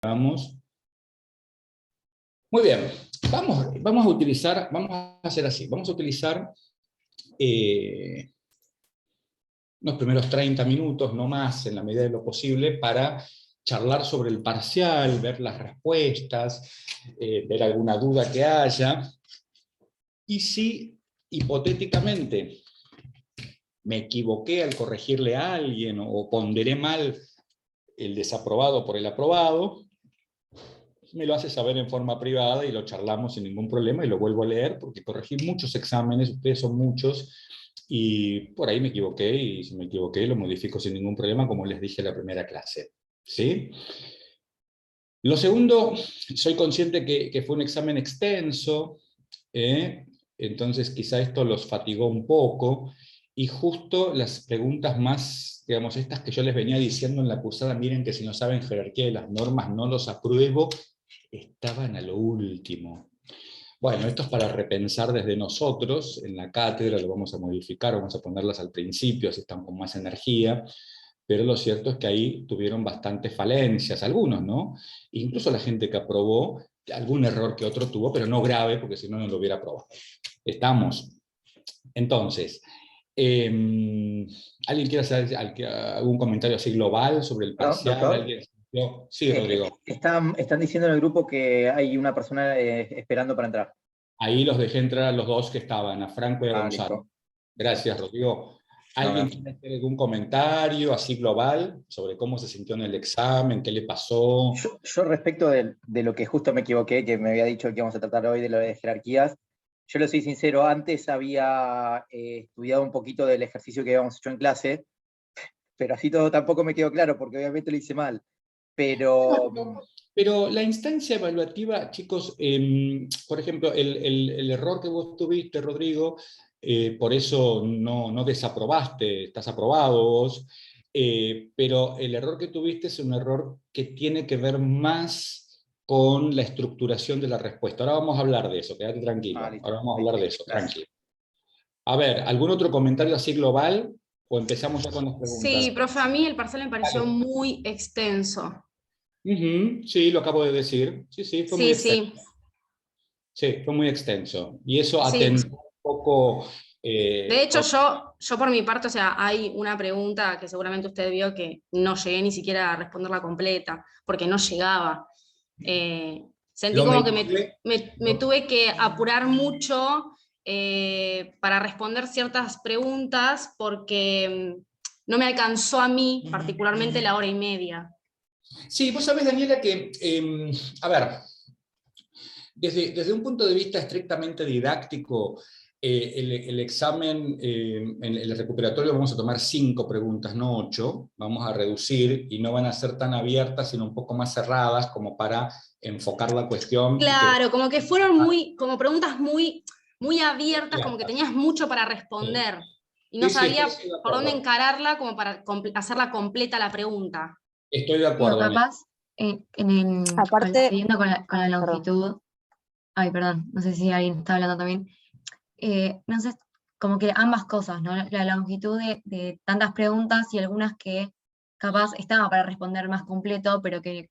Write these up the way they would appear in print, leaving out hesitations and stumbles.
Vamos. Muy bien, vamos a hacer así, vamos a utilizar unos primeros 30 minutos, no más, en la medida de lo posible, para charlar sobre el parcial, ver las respuestas, ver alguna duda que haya, y si hipotéticamente me equivoqué al corregirle a alguien o ponderé mal el desaprobado por el aprobado, me lo hace saber en forma privada y lo charlamos sin ningún problema y lo vuelvo a leer porque corregí muchos exámenes, ustedes son muchos, y por ahí me equivoqué, y si me equivoqué lo modifico sin ningún problema, como les dije en la primera clase. ¿Sí? Lo segundo, soy consciente que fue un examen extenso, entonces quizá esto los fatigó un poco, y justo las preguntas más, digamos, estas que yo les venía diciendo en la cursada, miren que si no saben jerarquía de las normas no los apruebo, estaban a lo último. Bueno, esto es para repensar desde nosotros, en la cátedra lo vamos a modificar, vamos a ponerlas al principio, así están con más energía, pero lo cierto es que ahí tuvieron bastantes falencias, algunos, ¿no? Incluso la gente que aprobó, algún error que otro tuvo, pero no grave, porque si no, no lo hubiera aprobado. Estamos. Entonces, ¿alguien quiere hacer algún comentario así global sobre el No, parcial? doctor. ¿Alguien? Sí, Rodrigo. Están diciendo en el grupo que hay una persona esperando para entrar. Ahí los dejé entrar a los dos que estaban, a Franco y a Gonzalo. Listo. Gracias, Rodrigo. ¿Alguien No. quiere hacer algún comentario así global sobre cómo se sintió en el examen, qué le pasó? Yo respecto de lo que justo me equivoqué, que me había dicho que íbamos a tratar hoy de lo de jerarquías, yo le soy sincero, antes había estudiado un poquito del ejercicio que habíamos hecho en clase, pero así todo tampoco me quedó claro, porque obviamente lo hice mal. Pero Pero la instancia evaluativa, chicos, por ejemplo, el error que vos tuviste, Rodrigo, por eso no desaprobaste, estás aprobado vos, pero el error que tuviste es un error que tiene que ver más con la estructuración de la respuesta. Ahora vamos a hablar de eso, quédate tranquilo. listo. Ahora vamos a hablar de eso, Gracias. tranquilo. A ver, ¿algún otro comentario así global? ¿O empezamos ya con las Sí, preguntas? profe, a mí el parcial me pareció Vale. muy extenso. Sí, lo acabo de decir. Sí, fue muy Sí, extenso. sí, Sí, fue muy extenso. Y eso sí. atentó un poco... De hecho, yo por mi parte, o sea, hay una pregunta que seguramente usted vio que no llegué ni siquiera a responderla completa, porque no llegaba. Sentí lo como que medité, me tuve que apurar mucho para responder ciertas preguntas porque no me alcanzó a mí particularmente la hora y media. Sí, vos sabés, Daniela, que, a ver, desde un punto de vista estrictamente didáctico, el examen, en el recuperatorio vamos a tomar 5 preguntas, no 8, vamos a reducir y no van a ser tan abiertas, sino un poco más cerradas como para enfocar la cuestión. Claro, como que fueron como preguntas muy abiertas, como que tenías mucho para responder y no Sí, sabía estoy de por dónde acuerdo. encararla como para hacerla completa la pregunta. Estoy de Digo, acuerdo en eso. capaz, Aparte, siguiendo con la perdón. longitud, ay, perdón, no sé si alguien está hablando también, no sé, como que ambas cosas, ¿no? La longitud de tantas preguntas y algunas que capaz estaba para responder más completo, pero que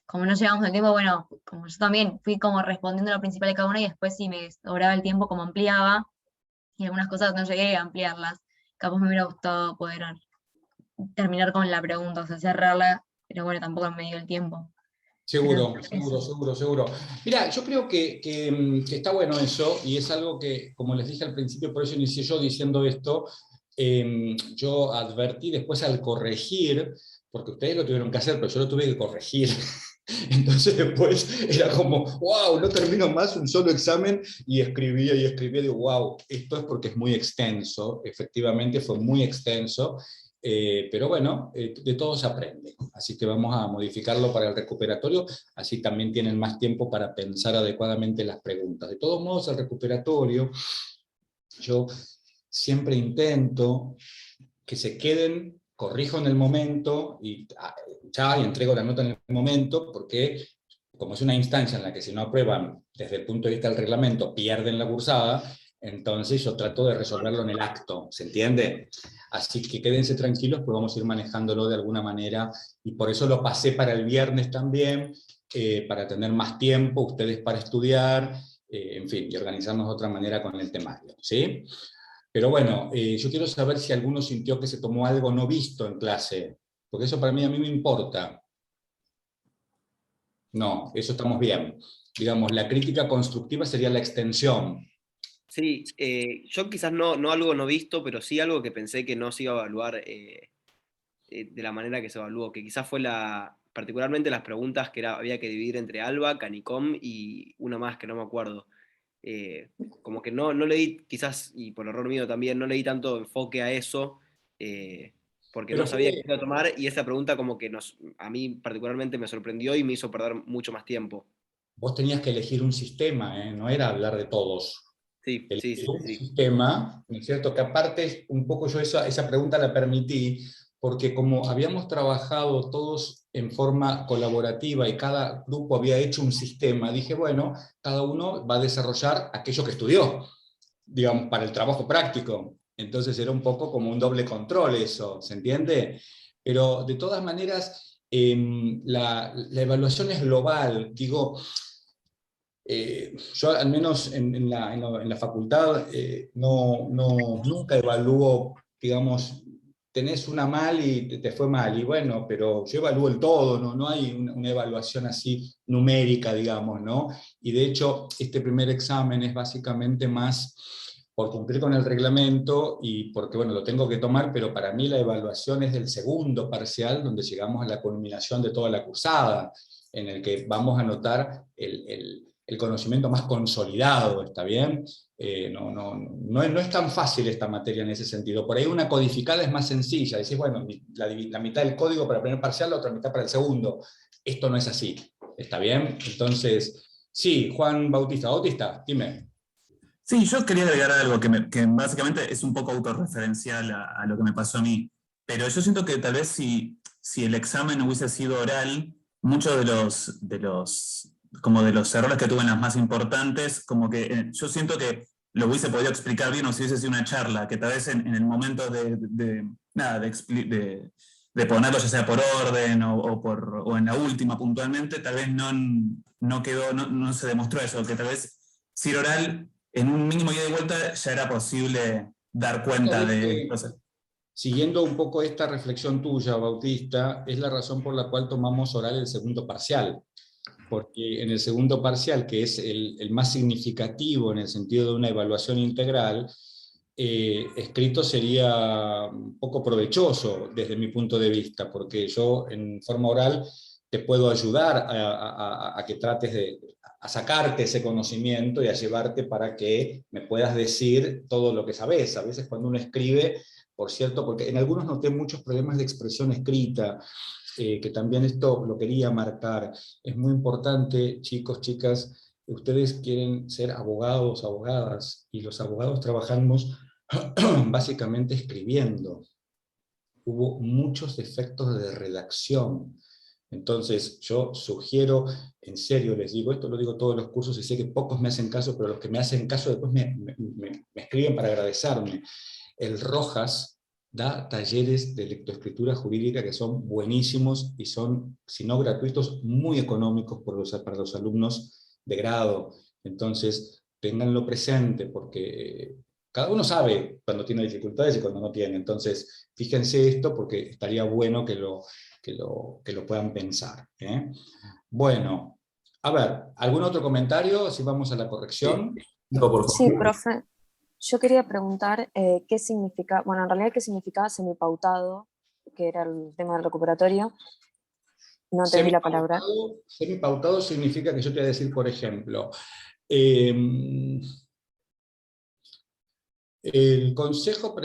como no llevamos el tiempo, bueno, como yo también fui como respondiendo lo principal de cada una y después si me sobraba el tiempo como ampliaba, y algunas cosas no llegué a ampliarlas. Capaz me hubiera gustado poder terminar con la pregunta, o sea, cerrarla, pero bueno, tampoco me dio el tiempo. Seguro, Eso. seguro. Mira, yo creo que está bueno eso, y es algo que, como les dije al principio, por eso inicié yo diciendo esto, yo advertí después al corregir, porque ustedes lo tuvieron que hacer, pero yo lo tuve que corregir. Entonces después era como, wow, no termino más un solo examen, y escribía, digo, wow, esto es porque es muy extenso, efectivamente fue muy extenso, pero bueno, de todo se aprende, así que vamos a modificarlo para el recuperatorio, así también tienen más tiempo para pensar adecuadamente las preguntas. De todos modos, el recuperatorio, yo siempre intento que se queden, corrijo en el momento y ya y entrego la nota en el momento, porque como es una instancia en la que si no aprueban desde el punto de vista del reglamento pierden la cursada, Entonces yo trato de resolverlo en el acto, ¿se entiende? Así que quédense tranquilos, pues vamos a ir manejándolo de alguna manera, y por eso lo pasé para el viernes también, para tener más tiempo, ustedes para estudiar, en fin, y organizarnos de otra manera con el temario, ¿sí? Pero bueno, yo quiero saber si alguno sintió que se tomó algo no visto en clase, porque eso para mí, a mí me importa. No, eso estamos bien. Digamos, la crítica constructiva sería la extensión. Sí, yo quizás no algo no visto, pero sí algo que pensé que no se iba a evaluar de la manera que se evaluó, que quizás fue particularmente las preguntas que había que dividir entre Alba, Canicom y una más que no me acuerdo. Como que no le di, quizás, y por error mío también, no le di tanto enfoque a eso, porque Pero no sabía qué iba a tomar, y esa pregunta como que a mí particularmente me sorprendió y me hizo perder mucho más tiempo. vos tenías que elegir un sistema, no era hablar de todos. Sí, sí, Elegir sí, un sí. sistema, ¿no es cierto? Que aparte, un poco yo esa pregunta la permití, porque como habíamos trabajado todos en forma colaborativa y cada grupo había hecho un sistema, dije, bueno, cada uno va a desarrollar aquello que estudió, digamos, para el trabajo práctico. Entonces era un poco como un doble control eso, ¿se entiende? Pero de todas maneras, la evaluación es global, digo, yo al menos en la facultad nunca evalúo, digamos, tenés una mal y te fue mal, y bueno, pero yo evalúo el todo, no hay una evaluación así numérica, digamos, ¿no? Y de hecho, este primer examen es básicamente más por cumplir con el reglamento y porque, bueno, lo tengo que tomar, pero para mí la evaluación es del segundo parcial, donde llegamos a la culminación de toda la cursada, en el que vamos a anotar el conocimiento más consolidado, ¿está bien? No es tan fácil esta materia en ese sentido. Por ahí una codificada es más sencilla, decís, bueno, la mitad del código para el primer parcial, la otra mitad para el segundo. Esto no es así, ¿está bien? Entonces, sí, Juan Bautista, dime. Sí, yo quería agregar algo que básicamente es un poco autorreferencial a lo que me pasó a mí. Pero yo siento que tal vez si el examen hubiese sido oral, muchos como de los errores que tuve en las más importantes, como que yo siento que lo hubiese podido explicar bien o si hubiese sido una charla, que tal vez en el momento de ponerlo ya sea por orden o en la última puntualmente, tal vez no quedó, no se demostró eso, que tal vez si era oral, en un mínimo ida y vuelta ya era posible dar cuenta de cosas. Siguiendo un poco esta reflexión tuya, Bautista, es la razón por la cual tomamos oral el segundo parcial. Porque en el segundo parcial, que es el más significativo en el sentido de una evaluación integral, escrito sería un poco provechoso desde mi punto de vista, porque yo en forma oral te puedo ayudar a que trates a sacarte ese conocimiento y a llevarte para que me puedas decir todo lo que sabes. A veces cuando uno escribe, por cierto, porque en algunos noté muchos problemas de expresión escrita, que también esto lo quería marcar. Es muy importante, chicos, chicas, ustedes quieren ser abogados, abogadas, y los abogados trabajamos básicamente escribiendo. Hubo muchos defectos de redacción. Entonces yo sugiero, en serio les digo, esto lo digo todos los cursos y sé que pocos me hacen caso, pero los que me hacen caso después me escriben para agradecerme. El Rojas da talleres de lectoescritura jurídica que son buenísimos y son, si no gratuitos, muy económicos para los alumnos de grado. Entonces, ténganlo presente porque cada uno sabe cuando tiene dificultades y cuando no tiene. Entonces, fíjense esto porque estaría bueno que lo puedan pensar. Bueno, a ver, ¿algún otro comentario? Si vamos a la corrección. No, por favor. Sí, profe. Yo quería preguntar qué significa, bueno, en realidad qué significaba semipautado, que era el tema del recuperatorio. No entendí la palabra. Semipautado significa que yo te voy a decir, por ejemplo, el consejo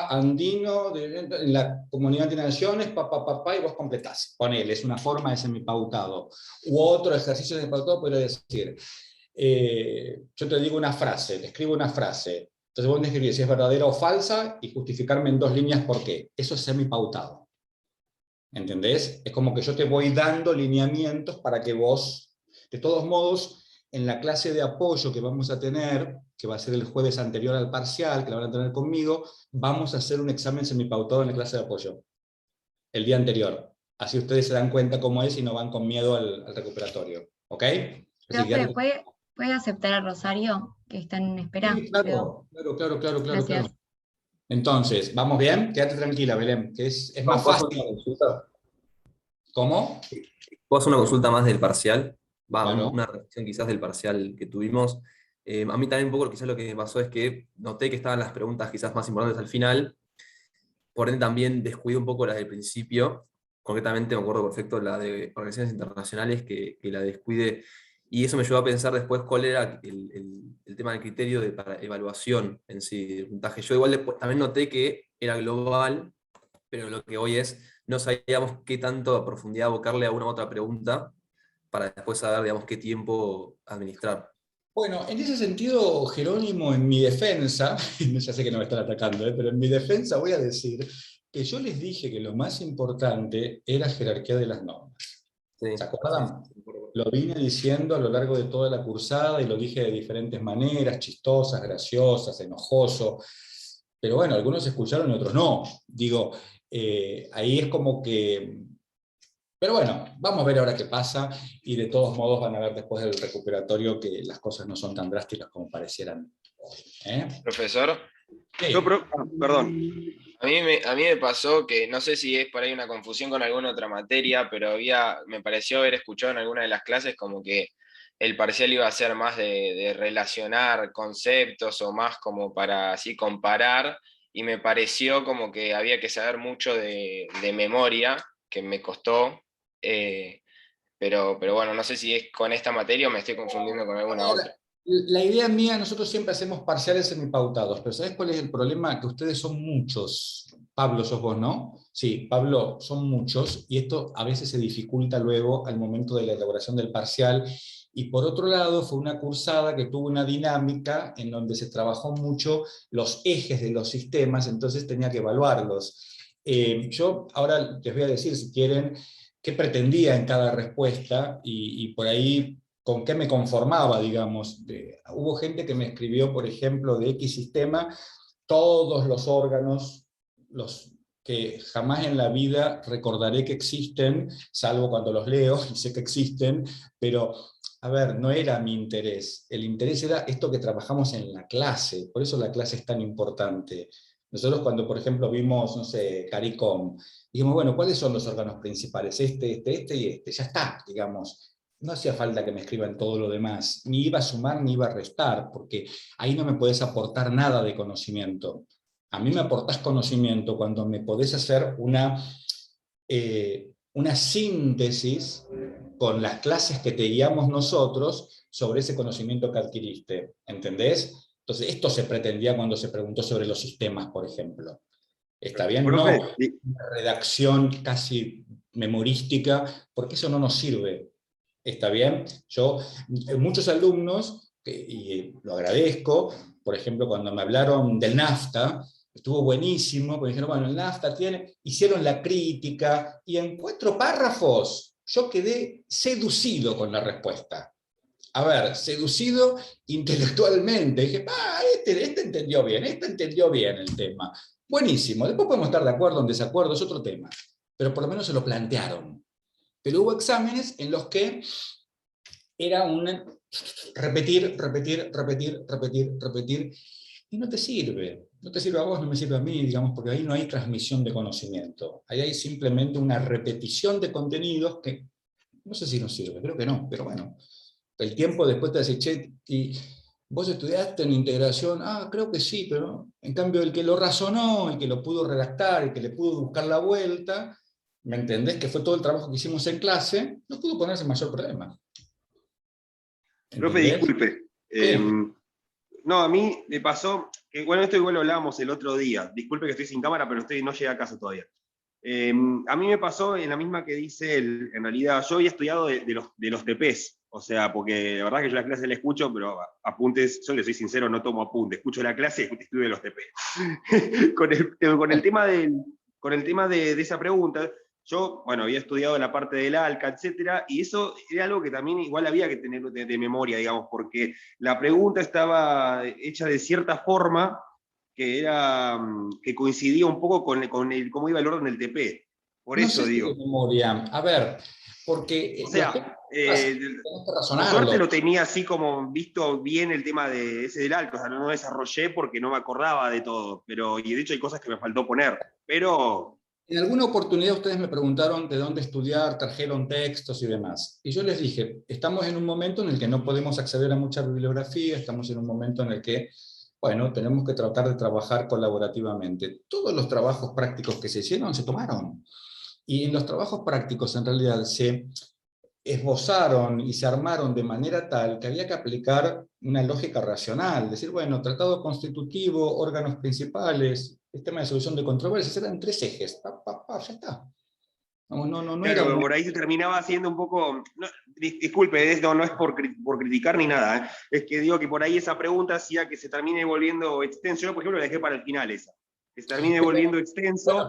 andino en la Comunidad de Naciones, y vos completás. Ponele, es una forma de semipautado. U otro ejercicio de semipautado podría decir, yo te digo una frase, te escribo una frase, entonces vos me escribís si es verdadera o falsa y justificarme en 2 líneas por qué. Eso es semipautado. ¿Entendés? Es como que yo te voy dando lineamientos para que vos, de todos modos, en la clase de apoyo que vamos a tener, que va a ser el jueves anterior al parcial, que la van a tener conmigo, vamos a hacer un examen semipautado en la clase de apoyo, el día anterior. Así ustedes se dan cuenta cómo es y no van con miedo al recuperatorio. ¿Ok? Así que Profe, ¿puede aceptar a Rosario, que está en espera? sí, claro, claro. Gracias. Entonces, ¿vamos bien? Quédate tranquila, Belén, que es más ¿Puedo hacer fácil. una consulta? ¿Cómo? ¿Puedo hacer una consulta más del parcial? Claro. Una reflexión quizás del parcial que tuvimos. A mí también un poco quizás lo que me pasó es que noté que estaban las preguntas quizás más importantes al final, por ende también descuidé un poco las del principio, concretamente me acuerdo perfecto la de organizaciones internacionales que la descuidé, y eso me llevó a pensar después cuál era el tema del criterio de para evaluación en sí, del puntaje. Yo igual después, también noté que era global, pero lo que hoy es, no sabíamos qué tanto a profundidad abocarle a una u otra pregunta para después saber, digamos, qué tiempo administrar. Bueno, en ese sentido, Jerónimo, en mi defensa, ya sé que no me están atacando, pero en mi defensa voy a decir que yo les dije que lo más importante era jerarquía de las normas. Sí, ¿Se acuerdan? sí. Lo vine diciendo a lo largo de toda la cursada y lo dije de diferentes maneras, chistosas, graciosas, enojoso, pero bueno, algunos escucharon y otros no. Digo, ahí es como que... Pero bueno, vamos a ver ahora qué pasa, y de todos modos van a ver después del recuperatorio que las cosas no son tan drásticas como parecieran. ¿Eh? Profesor, Sí. Perdón. a mí me pasó que, no sé si es por ahí una confusión con alguna otra materia, pero me pareció haber escuchado en alguna de las clases como que el parcial iba a ser más de relacionar conceptos o más como para así comparar, y me pareció como que había que saber mucho de memoria, que me costó, pero bueno, no sé si es con esta materia o me estoy confundiendo con alguna otra. La idea mía, nosotros siempre hacemos parciales semipautados, pero ¿sabes cuál es el problema? Que ustedes son muchos. Pablo, sos vos, ¿no? Sí, Pablo, son muchos, y esto a veces se dificulta luego al momento de la elaboración del parcial. Y por otro lado, fue una cursada que tuvo una dinámica en donde se trabajó mucho los ejes de los sistemas, entonces tenía que evaluarlos. Yo ahora les voy a decir, si quieren, qué pretendía en cada respuesta, y por ahí con qué me conformaba, digamos. Hubo gente que me escribió, por ejemplo, de X sistema, todos los órganos, los que jamás en la vida recordaré que existen, salvo cuando los leo, y sé que existen, pero, a ver, no era mi interés. El interés era esto que trabajamos en la clase, por eso la clase es tan importante. Nosotros cuando, por ejemplo, vimos, no sé, CARICOM, dijimos, bueno, ¿cuáles son los órganos principales? Este y este. Ya está, digamos. No hacía falta que me escriban todo lo demás, ni iba a sumar ni iba a restar, porque ahí no me podés aportar nada de conocimiento. A mí me aportás conocimiento cuando me podés hacer una síntesis con las clases que te guiamos nosotros sobre ese conocimiento que adquiriste, ¿entendés? Entonces, esto se pretendía cuando se preguntó sobre los sistemas, por ejemplo. ¿Está bien? Profe, No una redacción casi memorística, porque eso no nos sirve. ¿Está bien? Muchos alumnos, y lo agradezco, por ejemplo, cuando me hablaron del NAFTA, estuvo buenísimo, porque dijeron, bueno, el NAFTA hicieron la crítica, y en 4 párrafos yo quedé seducido con la respuesta. A ver, seducido intelectualmente. Dije, este entendió bien, este entendió bien el tema. Buenísimo, después podemos estar de acuerdo o en desacuerdo, es otro tema. Pero por lo menos se lo plantearon. Pero hubo exámenes en los que era un repetir, y no te sirve. No te sirve a vos, no me sirve a mí, digamos, porque ahí no hay transmisión de conocimiento. Ahí hay simplemente una repetición de contenidos que no sé si nos sirve, creo que no, pero bueno. El tiempo después te dice, che, y vos estudiaste en integración, creo que sí, pero no. En cambio el que lo razonó, el que lo pudo redactar, el que le pudo buscar la vuelta, ¿me entendés? Que fue todo el trabajo que hicimos en clase, no pudo ponerse mayor problema. Profe, disculpe. No, a mí me pasó, que bueno, esto igual lo hablábamos el otro día. Disculpe que estoy sin cámara, pero no llegué a casa todavía. A mí me pasó en la misma que dice él. En realidad, yo había estudiado de los TPs, o sea, porque la verdad que yo la clase la escucho, pero apuntes, yo le soy sincero, no tomo apuntes, escucho la clase y estudio de los TPs. con el tema de esa pregunta, yo, bueno, había estudiado la parte del ALCA, etcétera, y eso era algo que también igual había que tener de memoria, digamos, porque la pregunta estaba hecha de cierta forma que coincidía un poco con cómo iba el orden del TP. Por No eso sé si digo. de memoria. A ver, porque O sea, tenés que por razonarlo. suerte lo tenía así como visto bien el tema de ese del ALCA, o sea, no lo desarrollé porque no me acordaba de todo, y de hecho hay cosas que me faltó poner, pero... En alguna oportunidad ustedes me preguntaron de dónde estudiar, trajeron textos y demás. Y yo les dije, estamos en un momento en el que no podemos acceder a mucha bibliografía, estamos en un momento en el que, bueno, tenemos que tratar de trabajar colaborativamente. Todos los trabajos prácticos que se hicieron se tomaron. Y en los trabajos prácticos en realidad se esbozaron y se armaron de manera tal que había que aplicar una lógica racional, decir, bueno, tratado constitutivo, órganos principales, sistema de solución de controversias, eran 3 ejes, ya está. No era Claro, una... por ahí se terminaba haciendo un poco, disculpe, esto no es por criticar ni nada, es que digo que por ahí esa pregunta hacía que se termine volviendo extenso. Yo, por ejemplo, la dejé para el final esa, que se termine volviendo extenso,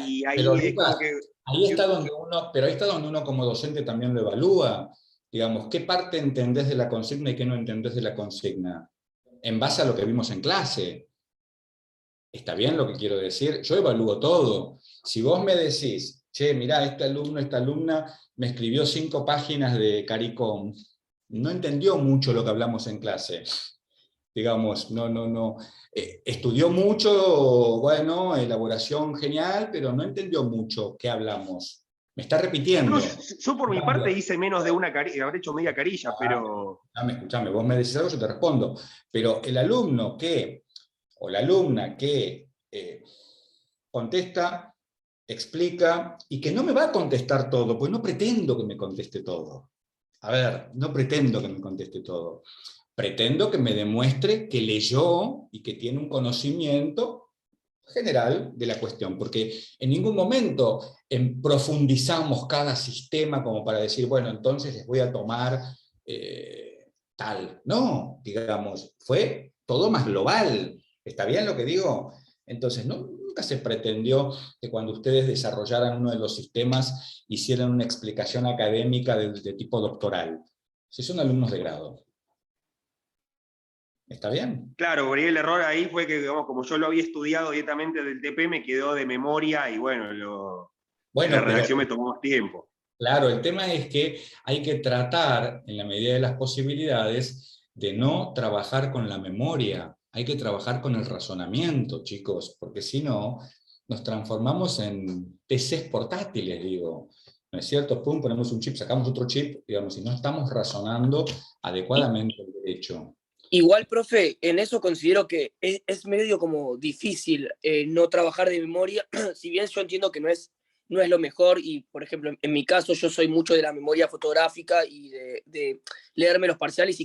y ahí pero, es Lucas, como que... ahí está donde uno como docente también lo evalúa, digamos, qué parte entendés de la consigna y qué no entendés de la consigna, en base a lo que vimos en clase. ¿Está bien lo que quiero decir? Yo evalúo todo. Si vos me decís, che, mirá, este alumno, esta alumna me escribió 5 páginas de CARICOM, no entendió mucho lo que hablamos en clase. Digamos, estudió mucho, bueno, elaboración genial, pero no entendió mucho qué hablamos. Me está repitiendo. Yo por mi parte hice menos de una carilla, habré hecho media carilla, pero... Escuchame, vos me decís algo, yo te respondo. Pero el alumno o la alumna que contesta, explica, y que no me va a contestar todo, pues no pretendo que me conteste todo. A ver, no pretendo que me conteste todo. Pretendo que me demuestre que leyó y que tiene un conocimiento general de la cuestión, porque en ningún momento profundizamos cada sistema como para decir, bueno, entonces les voy a tomar tal. No, digamos, fue todo más global. ¿Está bien lo que digo? Entonces, nunca se pretendió que cuando ustedes desarrollaran uno de los sistemas hicieran una explicación académica de tipo doctoral. Si son alumnos de grado. ¿Está bien? Claro, por ahí el error ahí fue que, digamos, como yo lo había estudiado directamente del TP, me quedó de memoria y bueno, la redacción me tomó más tiempo. Claro, el tema es que hay que tratar, en la medida de las posibilidades, de no trabajar con la memoria. Hay que trabajar con el razonamiento, chicos, porque si no, nos transformamos en PCs portátiles, digo. ¿No es cierto? Pum, ponemos un chip, sacamos otro chip, digamos, y no estamos razonando adecuadamente el derecho. Igual, profe, en eso considero que es medio como difícil no trabajar de memoria, si bien yo entiendo que no es lo mejor, y por ejemplo, en mi caso yo soy mucho de la memoria fotográfica y de leerme los parciales,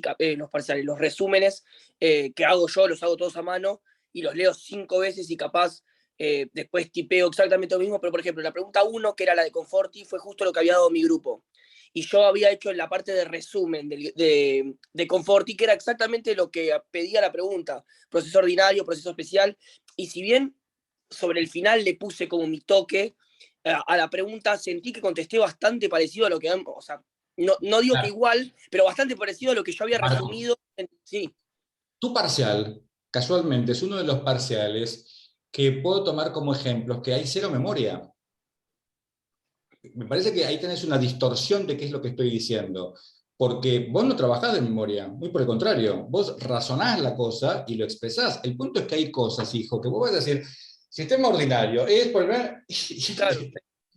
los resúmenes que hago yo, los hago todos a mano, y los leo 5 veces y capaz después tipeo exactamente lo mismo, pero por ejemplo, la pregunta 1, que era la de Conforti, fue justo lo que había dado mi grupo. Y yo había hecho en la parte de resumen de Conforti, que era exactamente lo que pedía la pregunta, proceso ordinario, proceso especial, y si bien sobre el final le puse como mi toque a la pregunta, sentí que contesté bastante parecido a lo que, o sea, no digo que igual, pero bastante parecido a lo que yo había resumido. Sí. Tu parcial, casualmente, es uno de los parciales que puedo tomar como ejemplos, que hay 0 memoria. Me parece que ahí tenés una distorsión de qué es lo que estoy diciendo, porque vos no trabajás de memoria, muy por el contrario, vos razonás la cosa y lo expresás. El punto es que hay cosas, hijo, que vos vas a decir, sistema ordinario, es por... Claro.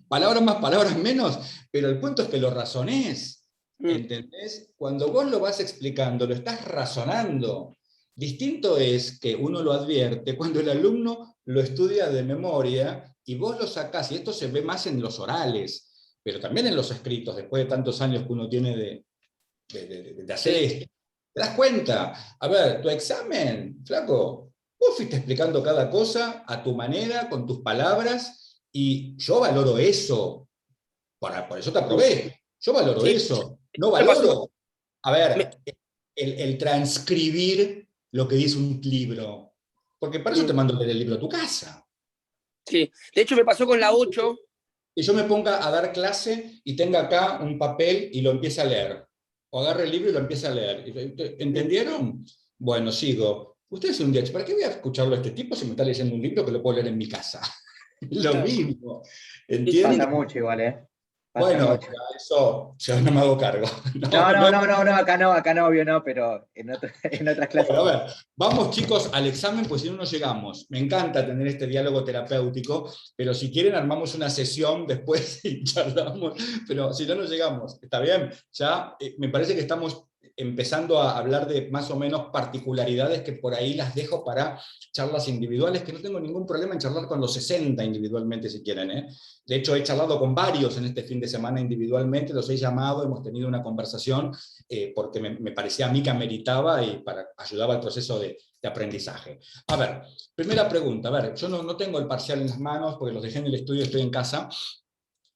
Palabras más, palabras menos, pero el punto es que lo razonés, ¿entendés? Cuando vos lo vas explicando, lo estás razonando. Distinto es que uno lo advierte cuando el alumno lo estudia de memoria y vos lo sacás, y esto se ve más en los orales, pero también en los escritos, después de tantos años que uno tiene de hacer esto. ¿Te das cuenta? A ver, tu examen, flaco, vos fuiste explicando cada cosa a tu manera, con tus palabras, y yo valoro eso. Por eso te aprobé. Yo valoro eso. No valoro, a ver, el transcribir lo que dice un libro. Porque para eso te mando a leer el libro a tu casa. Sí, de hecho me pasó con la 8, que yo me ponga a dar clase y tenga acá un papel y lo empiece a leer. O agarre el libro y lo empiece a leer. ¿Entendieron? Bueno, sigo. Ustedes un día, ¿para qué voy a escucharlo a este tipo si me está leyendo un libro que lo puedo leer en mi casa? Lo mismo. ¿Entienden? Pasa mucho igual, ¿eh? Pasa Bueno, mucho. eso yo no me hago cargo. No, acá no, obvio no, pero en otras clases. Bueno, a ver, vamos chicos al examen, pues si no, no llegamos. Me encanta tener este diálogo terapéutico, pero si quieren armamos una sesión después y charlamos, pero si no, no llegamos. ¿Está bien? Ya me parece que estamos empezando a hablar de más o menos particularidades que por ahí las dejo para charlas individuales, que no tengo ningún problema en charlar con los 60 individualmente si quieren, ¿eh? De hecho, he charlado con varios en este fin de semana individualmente, los he llamado, hemos tenido una conversación porque me parecía a mí que ameritaba y ayudaba al proceso de aprendizaje. A ver, primera pregunta, a ver, yo no tengo el parcial en las manos porque los dejé en el estudio, estoy en casa.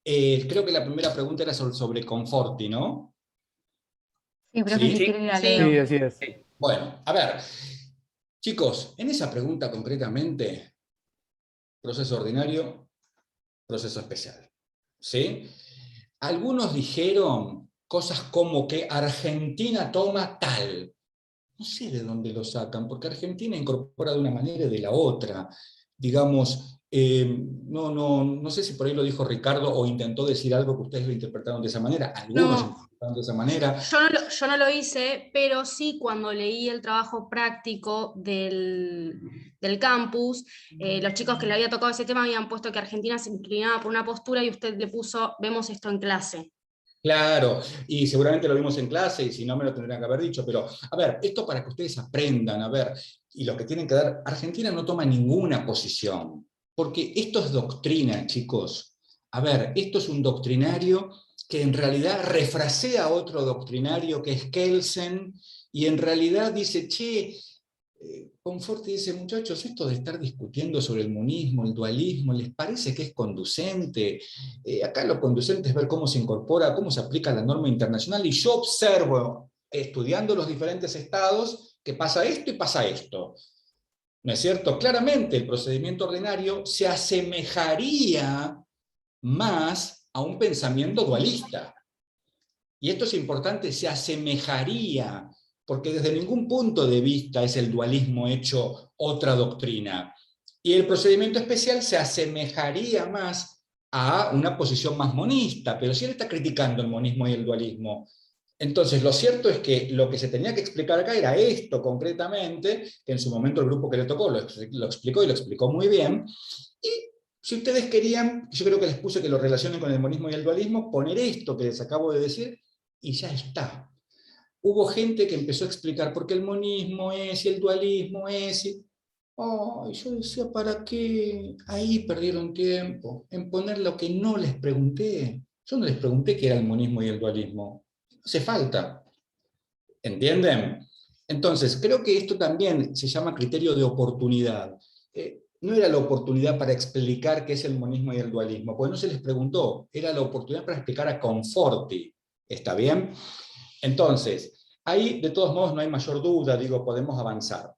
Creo que la primera pregunta era sobre Conforti, ¿no? Sí, profe, si quiere la Sí. leo. Sí, así es. Bueno, a ver, chicos, en esa pregunta concretamente, proceso ordinario, proceso especial, ¿sí? Algunos dijeron cosas como que Argentina toma tal. No sé de dónde lo sacan, porque Argentina incorpora de una manera y de la otra. Digamos, no sé si por ahí lo dijo Ricardo o intentó decir algo que ustedes lo interpretaron de esa manera. Algunos No. interpretaron de esa manera. Yo no lo hice, pero sí cuando leí el trabajo práctico del campus, los chicos que le había tocado ese tema habían puesto que Argentina se inclinaba por una postura y usted le puso, vemos esto en clase. Claro, y seguramente lo vimos en clase, y si no me lo tendrían que haber dicho, pero a ver, esto para que ustedes aprendan, a ver, y lo que tienen que dar, Argentina no toma ninguna posición, porque esto es doctrina, chicos. A ver, esto es un doctrinario que en realidad refrasea otro doctrinario que es Kelsen, y en realidad dice, che, Conforti dice, muchachos, esto de estar discutiendo sobre el monismo, el dualismo, ¿les parece que es conducente? Acá lo conducente es ver cómo se incorpora, cómo se aplica la norma internacional, y yo observo, estudiando los diferentes estados, que pasa esto y pasa esto. ¿No es cierto? Claramente el procedimiento ordinario se asemejaría más a un pensamiento dualista. Y esto es importante, se asemejaría, porque desde ningún punto de vista es el dualismo hecho otra doctrina. Y el procedimiento especial se asemejaría más a una posición más monista, pero si él está criticando el monismo y el dualismo, entonces lo cierto es que lo que se tenía que explicar acá era esto concretamente, que en su momento el grupo que le tocó lo explicó y lo explicó muy bien, y si ustedes querían, yo creo que les puse que lo relacionen con el monismo y el dualismo, poner esto que les acabo de decir, y ya está. Hubo gente que empezó a explicar por qué el monismo es y el dualismo es. Y yo decía, ¿para qué? Ahí perdieron tiempo en poner lo que no les pregunté. Yo no les pregunté qué era el monismo y el dualismo. Hace falta. ¿Entienden? Entonces, creo que esto también se llama criterio de oportunidad. No era la oportunidad para explicar qué es el monismo y el dualismo, porque no se les preguntó. Era la oportunidad para explicar a Conforti. ¿Está bien? Entonces, ahí de todos modos no hay mayor duda, digo, podemos avanzar.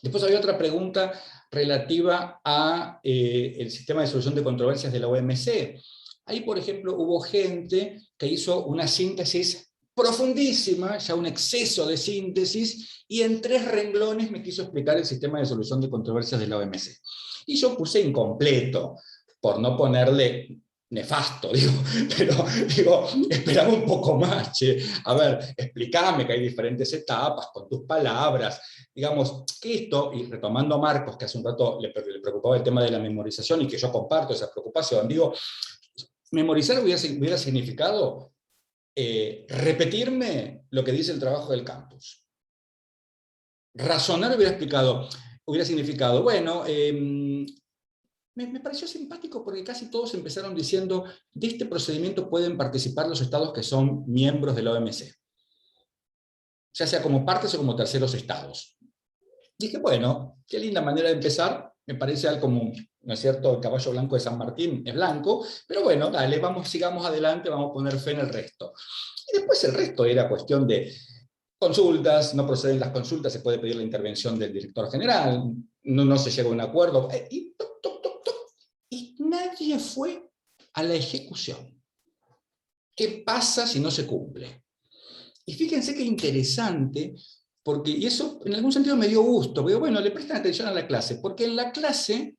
Después había otra pregunta relativa a el sistema de solución de controversias de la OMC. Ahí, por ejemplo, hubo gente que hizo una síntesis profundísima, ya un exceso de síntesis, y en 3 renglones me quiso explicar el sistema de solución de controversias de la OMC. Y yo puse incompleto, por no ponerle nefasto, pero esperaba un poco más, che. A ver, explícame que hay diferentes etapas con tus palabras, digamos, que esto, y retomando a Marcos, que hace un rato le preocupaba el tema de la memorización, y que yo comparto esa preocupación, digo, memorizar hubiera significado repetirme lo que dice el trabajo del campus. Razonar hubiera significado, bueno, me pareció simpático porque casi todos empezaron diciendo, de este procedimiento pueden participar los estados que son miembros de la OMC, ya sea como partes o como terceros estados. Dije, bueno, qué linda manera de empezar, me parece algo común, ¿no es cierto? El caballo blanco de San Martín es blanco, pero bueno, dale, sigamos adelante, vamos a poner fe en el resto. Y después el resto era cuestión de consultas, no proceden las consultas, se puede pedir la intervención del director general, no se llega a un acuerdo, y nadie fue a la ejecución. ¿Qué pasa si no se cumple? Y fíjense qué interesante, porque, y eso en algún sentido me dio gusto, porque bueno, le prestan atención a la clase, porque en la clase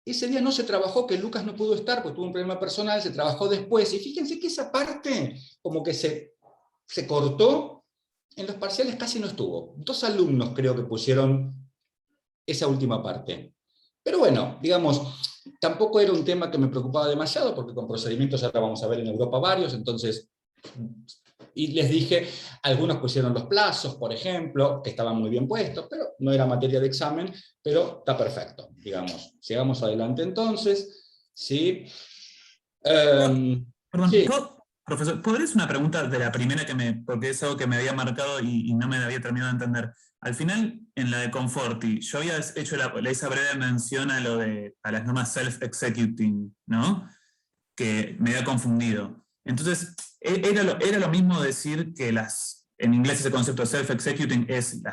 ese día no se trabajó, que Lucas no pudo estar porque tuvo un problema personal, se trabajó después, y fíjense que esa parte como que se cortó, en los parciales casi no estuvo. 2 alumnos creo que pusieron esa última parte. Pero bueno, digamos, tampoco era un tema que me preocupaba demasiado, porque con procedimientos ahora vamos a ver en Europa varios, entonces, y les dije, algunos pusieron los plazos, por ejemplo, que estaban muy bien puestos, pero no era materia de examen, pero está perfecto, digamos. Sigamos adelante entonces, ¿sí? Perdón, Sí. profesor, ¿podrías una pregunta de la primera porque es algo que me había marcado y no me había terminado de entender? Al final, en la de Conforti, yo había hecho esa breve mención a las normas self-executing, ¿no? Que me había confundido. Entonces, ¿era lo mismo decir que en inglés ese concepto de self-executing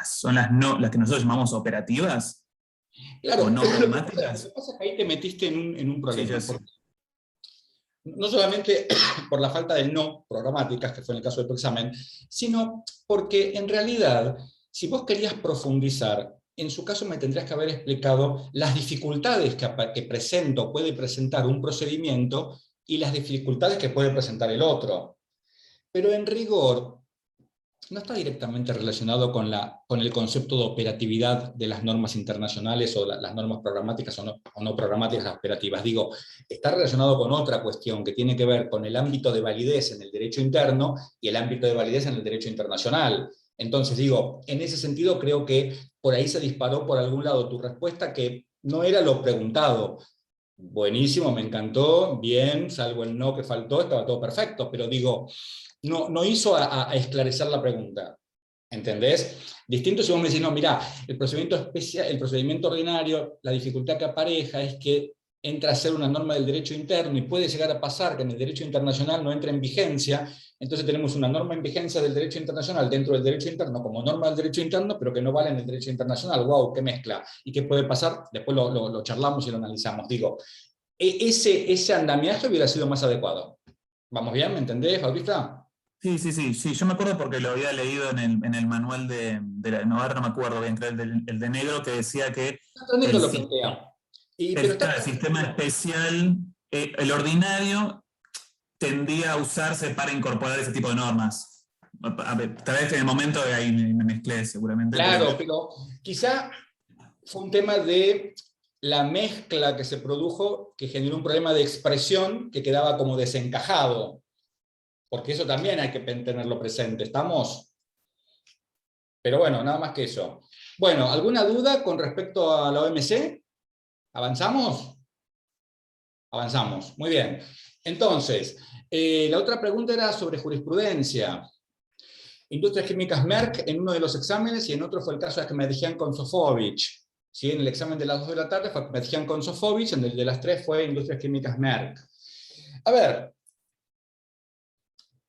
son las que nosotros llamamos operativas? Claro, ¿O no programáticas? lo que pasa es que ahí te metiste en un problema. Sí, No solamente por la falta de no programáticas, que fue en el caso de tu examen, sino porque en realidad, si vos querías profundizar, en su caso me tendrías que haber explicado las dificultades que presenta o puede presentar un procedimiento y las dificultades que puede presentar el otro. Pero en rigor, no está directamente relacionado con el concepto de operatividad de las normas internacionales o las normas programáticas o no programáticas operativas. Digo, está relacionado con otra cuestión que tiene que ver con el ámbito de validez en el derecho interno y el ámbito de validez en el derecho internacional. Entonces, digo, en ese sentido creo que por ahí se disparó por algún lado tu respuesta, que no era lo preguntado. Buenísimo, me encantó, bien, salvo el no que faltó, estaba todo perfecto, pero digo, no hizo a esclarecer la pregunta, ¿entendés? Distinto si vos me decís, no, mirá, el procedimiento ordinario, la dificultad que apareja es que entra a ser una norma del derecho interno y puede llegar a pasar que en el derecho internacional no entre en vigencia, entonces tenemos una norma en vigencia del derecho internacional dentro del derecho interno como norma del derecho interno, pero que no vale en el derecho internacional. ¡Wow! ¡Qué mezcla! ¿Y qué puede pasar? Después lo charlamos y lo analizamos. Digo, ese andamiaje hubiera sido más adecuado. ¿Vamos bien? ¿Me entendés, Bautista? Sí, yo me acuerdo porque lo había leído en el manual no me acuerdo bien, creo el de negro, que decía que Negro lo plantea. el sistema especial, el ordinario, tendía a usarse para incorporar ese tipo de normas. Tal vez en el momento de ahí me mezclé seguramente. Claro, pero quizá fue un tema de la mezcla que se produjo que generó un problema de expresión que quedaba como desencajado. Porque eso también hay que tenerlo presente, ¿estamos? Pero bueno, nada más que eso. Bueno, ¿alguna duda con respecto a la OMC? ¿Avanzamos? Avanzamos, muy bien. Entonces, la otra pregunta era sobre jurisprudencia. Industrias Químicas Merck en uno de los exámenes y en otro fue el caso de Ahmedjian con Sofovich. ¿Sí? En el examen de las 2 de la tarde fue Ahmedjian con Sofovich, en el de las 3 fue Industrias Químicas Merck. A ver,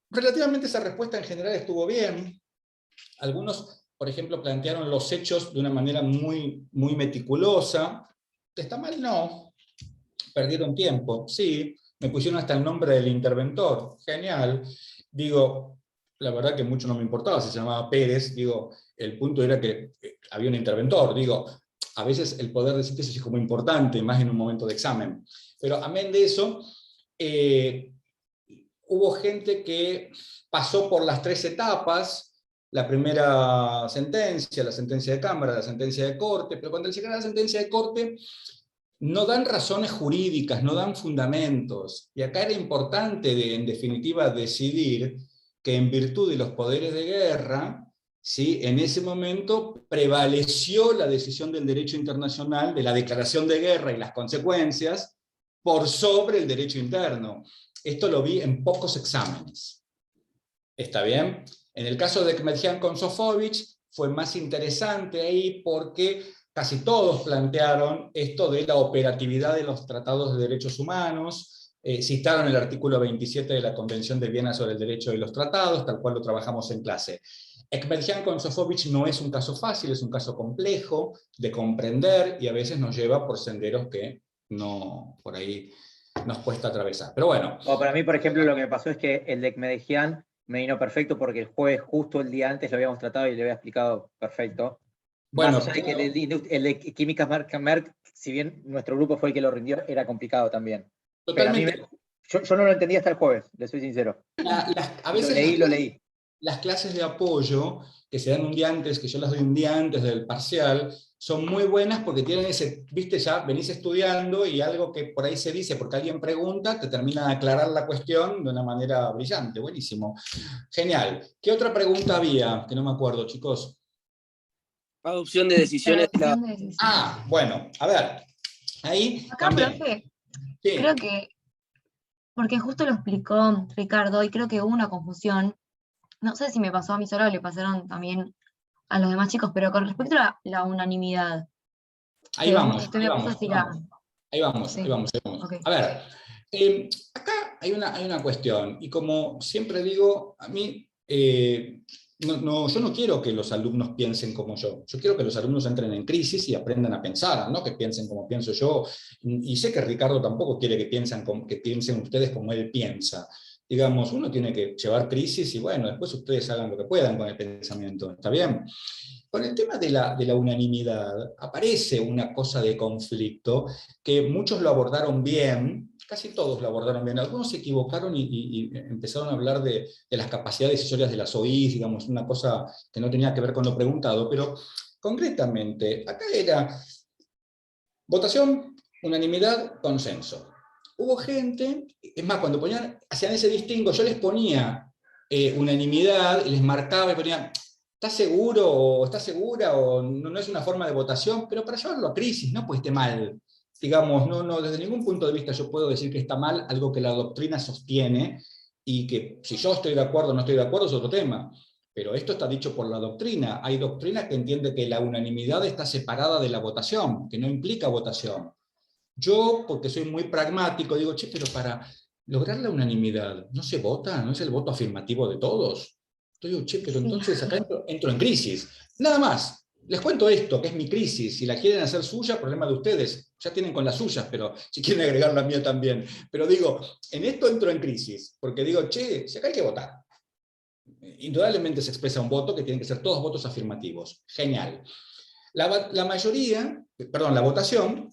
relativamente esa respuesta en general estuvo bien. Algunos, por ejemplo, plantearon los hechos de una manera muy meticulosa. ¿Está mal? No. Perdieron tiempo. Sí. Me pusieron hasta el nombre del interventor. Genial. Digo, la verdad que mucho no me importaba si se llamaba Pérez. Digo, el punto era que había un interventor. Digo, a veces el poder de síntesis es como importante, más en un momento de examen. Pero amén de eso, hubo gente que pasó por las 3 etapas, la primera sentencia, la sentencia de Cámara, la sentencia de Corte, pero cuando llega a la sentencia de Corte no dan razones jurídicas, no dan fundamentos. Y acá era importante, en definitiva, decidir que en virtud de los poderes de guerra, ¿sí? En ese momento prevaleció la decisión del derecho internacional, de la declaración de guerra y las consecuencias, por sobre el derecho interno. Esto lo vi en pocos exámenes. ¿Está bien? En el caso de Ahmedjian con Sofovich fue más interesante ahí porque casi todos plantearon esto de la operatividad de los tratados de derechos humanos, citaron el artículo 27 de la Convención de Viena sobre el derecho de los tratados, tal cual lo trabajamos en clase. Ahmedjian con Sofovich no es un caso fácil, es un caso complejo de comprender y a veces nos lleva por senderos que no, por ahí nos cuesta atravesar. Pero bueno. O para mí, por ejemplo, lo que me pasó es que el de Medejian me vino perfecto porque el jueves, justo el día antes, lo habíamos tratado y le había explicado perfecto. Bueno, más allá de que el de Químicas Merck, si bien nuestro grupo fue el que lo rindió, era complicado también. totalmente. Pero a mí yo no lo entendí hasta el jueves, le soy sincero. A veces lo leí. Las clases de apoyo que se dan un día antes, que yo las doy un día antes del parcial, son muy buenas porque tienen ese, viste, ya venís estudiando y algo que por ahí se dice porque alguien pregunta, te termina de aclarar la cuestión de una manera brillante, buenísimo. Genial. ¿Qué otra pregunta había? Que no me acuerdo, chicos. Adopción de decisiones. Ah, bueno, a ver. Ahí Acá, también. profe, Sí. creo que, porque justo lo explicó Ricardo, y creo que hubo una confusión, no sé si me pasó a mí solo o le pasaron también a los demás chicos, pero con respecto a la unanimidad. Ahí que vamos, estoy ahí nerviosa vamos, si ahí vamos, sí. ahí vamos. Okay. A ver, acá hay una cuestión, y como siempre digo, a mí, yo no quiero que los alumnos piensen como yo quiero que los alumnos entren en crisis y aprendan a pensar, no que piensen como pienso yo, y sé que Ricardo tampoco quiere que piensen ustedes como él piensa. Digamos, uno tiene que llevar crisis y bueno, después ustedes hagan lo que puedan con el pensamiento, ¿está bien? Con el tema de la unanimidad, aparece una cosa de conflicto que muchos lo abordaron bien, casi todos lo abordaron bien, algunos se equivocaron y empezaron a hablar de las capacidades decisorias de las OIs, digamos, una cosa que no tenía que ver con lo preguntado, pero concretamente, acá era votación, unanimidad, consenso. Hubo gente, es más, cuando hacían ese distingo, yo les ponía unanimidad y les marcaba y ponía, ¿estás seguro o estás segura o no es una forma de votación? Pero para llevarlo a crisis, no pues esté mal. Digamos, desde ningún punto de vista yo puedo decir que está mal algo que la doctrina sostiene y que si yo estoy de acuerdo o no estoy de acuerdo es otro tema. Pero esto está dicho por la doctrina. Hay doctrina que entiende que la unanimidad está separada de la votación, que no implica votación. Yo, porque soy muy pragmático, digo, che, pero para lograr la unanimidad, ¿no se vota? ¿No es el voto afirmativo de todos? Yo digo, che, pero entonces acá entro en crisis. Nada más. Les cuento esto, que es mi crisis. Si la quieren hacer suya, problema de ustedes. Ya tienen con las suyas, pero si quieren agregar la mía también. Pero digo, en esto entro en crisis, porque digo, che, si acá hay que votar. Indudablemente se expresa un voto que tienen que ser todos votos afirmativos. Genial. La mayoría, perdón, la votación,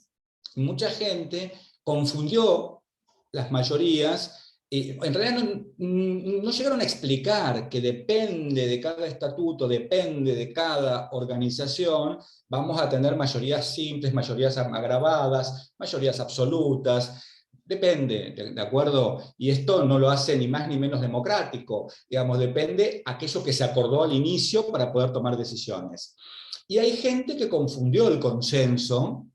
mucha gente confundió las mayorías, en realidad no llegaron a explicar que depende de cada estatuto, depende de cada organización, vamos a tener mayorías simples, mayorías agravadas, mayorías absolutas, depende, ¿de acuerdo? Y esto no lo hace ni más ni menos democrático, digamos, depende aquello que se acordó al inicio para poder tomar decisiones. Y hay gente que confundió el consenso,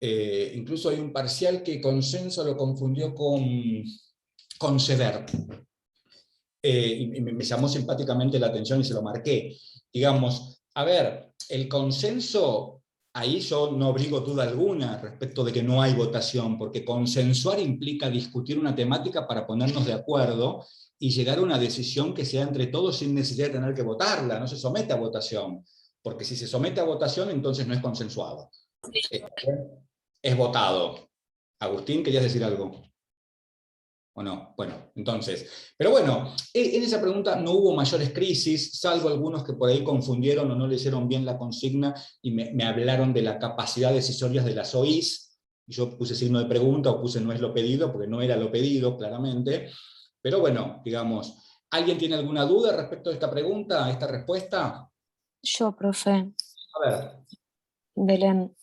incluso hay un parcial que consenso lo confundió con ceder. Y me llamó simpáticamente la atención y se lo marqué. Digamos, a ver, el consenso, ahí yo no abrigo duda alguna respecto de que no hay votación, porque consensuar implica discutir una temática para ponernos de acuerdo y llegar a una decisión que sea entre todos sin necesidad de tener que votarla, no se somete a votación, porque si se somete a votación entonces no es consensuado. Es votado. Agustín, ¿querías decir algo? ¿O no? Bueno, entonces. Pero bueno, en esa pregunta no hubo mayores crisis, salvo algunos que por ahí confundieron o no leyeron bien la consigna y me hablaron de la capacidad decisoria de las OIs. Yo puse signo de pregunta o puse no es lo pedido, porque no era lo pedido, claramente. Pero bueno, digamos, ¿alguien tiene alguna duda respecto a esta pregunta, a esta respuesta? Yo, profe. A ver. Belén,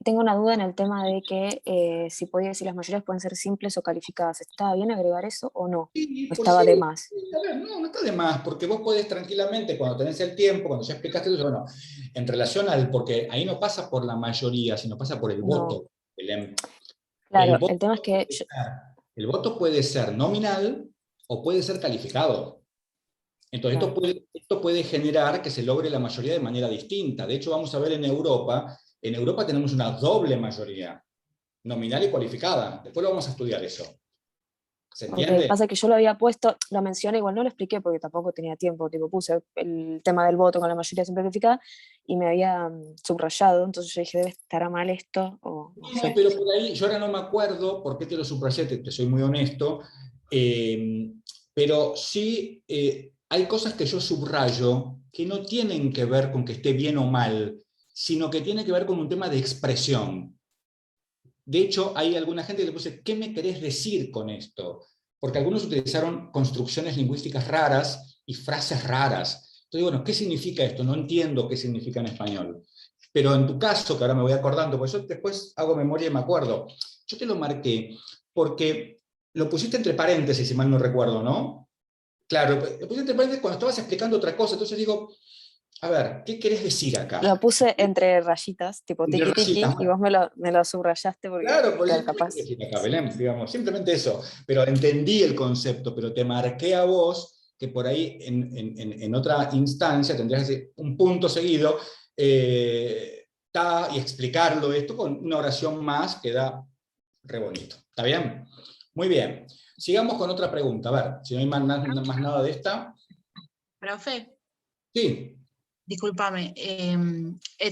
tengo una duda en el tema de que si las mayorías pueden ser simples o calificadas. ¿Estaba bien agregar eso o no? Sí, ¿O estaba de más? A ver, no está de más, porque vos podés tranquilamente, cuando tenés el tiempo, cuando ya explicaste eso, bueno, en relación porque ahí no pasa por la mayoría, sino pasa por el voto. Claro, el tema es que... El voto puede ser nominal o puede ser calificado. Entonces, esto puede generar que se logre la mayoría de manera distinta. De hecho, vamos a ver en Europa tenemos una doble mayoría, nominal y cualificada. Después lo vamos a estudiar eso. ¿Se Ok, entiende? pasa que yo lo había puesto, lo mencioné, igual no lo expliqué porque tampoco tenía tiempo, tipo puse el tema del voto con la mayoría simplificada y me había subrayado, entonces yo dije, debe estar mal esto, o no No, sé. pero por ahí, yo ahora no me acuerdo por qué te lo subrayé, te soy muy honesto, pero sí hay cosas que yo subrayo que no tienen que ver con que esté bien o mal, sino que tiene que ver con un tema de expresión. De hecho, hay alguna gente que le puse, ¿qué me querés decir con esto? Porque algunos utilizaron construcciones lingüísticas raras y frases raras. Entonces, bueno, ¿qué significa esto? No entiendo qué significa en español. Pero en tu caso, que ahora me voy acordando, pues yo después hago memoria y me acuerdo, yo te lo marqué porque lo pusiste entre paréntesis, si mal no recuerdo, ¿no? Claro, lo pusiste entre paréntesis cuando estabas explicando otra cosa, entonces digo, a ver, ¿qué querés decir Lo acá? puse entre rayitas, tipo Entre tiki tiki, rayitas, y bueno. vos me lo subrayaste porque Claro, por claro, eso capaz. decir acá, Belén, digamos, simplemente eso. Pero entendí el concepto, pero te marqué a vos que por ahí en otra instancia tendrías que decir un punto seguido y explicarlo esto con una oración más que da re bonito. ¿Está bien? Muy bien. Sigamos con otra pregunta. A ver, si no hay más nada de esta. Profe, Sí. discúlpame,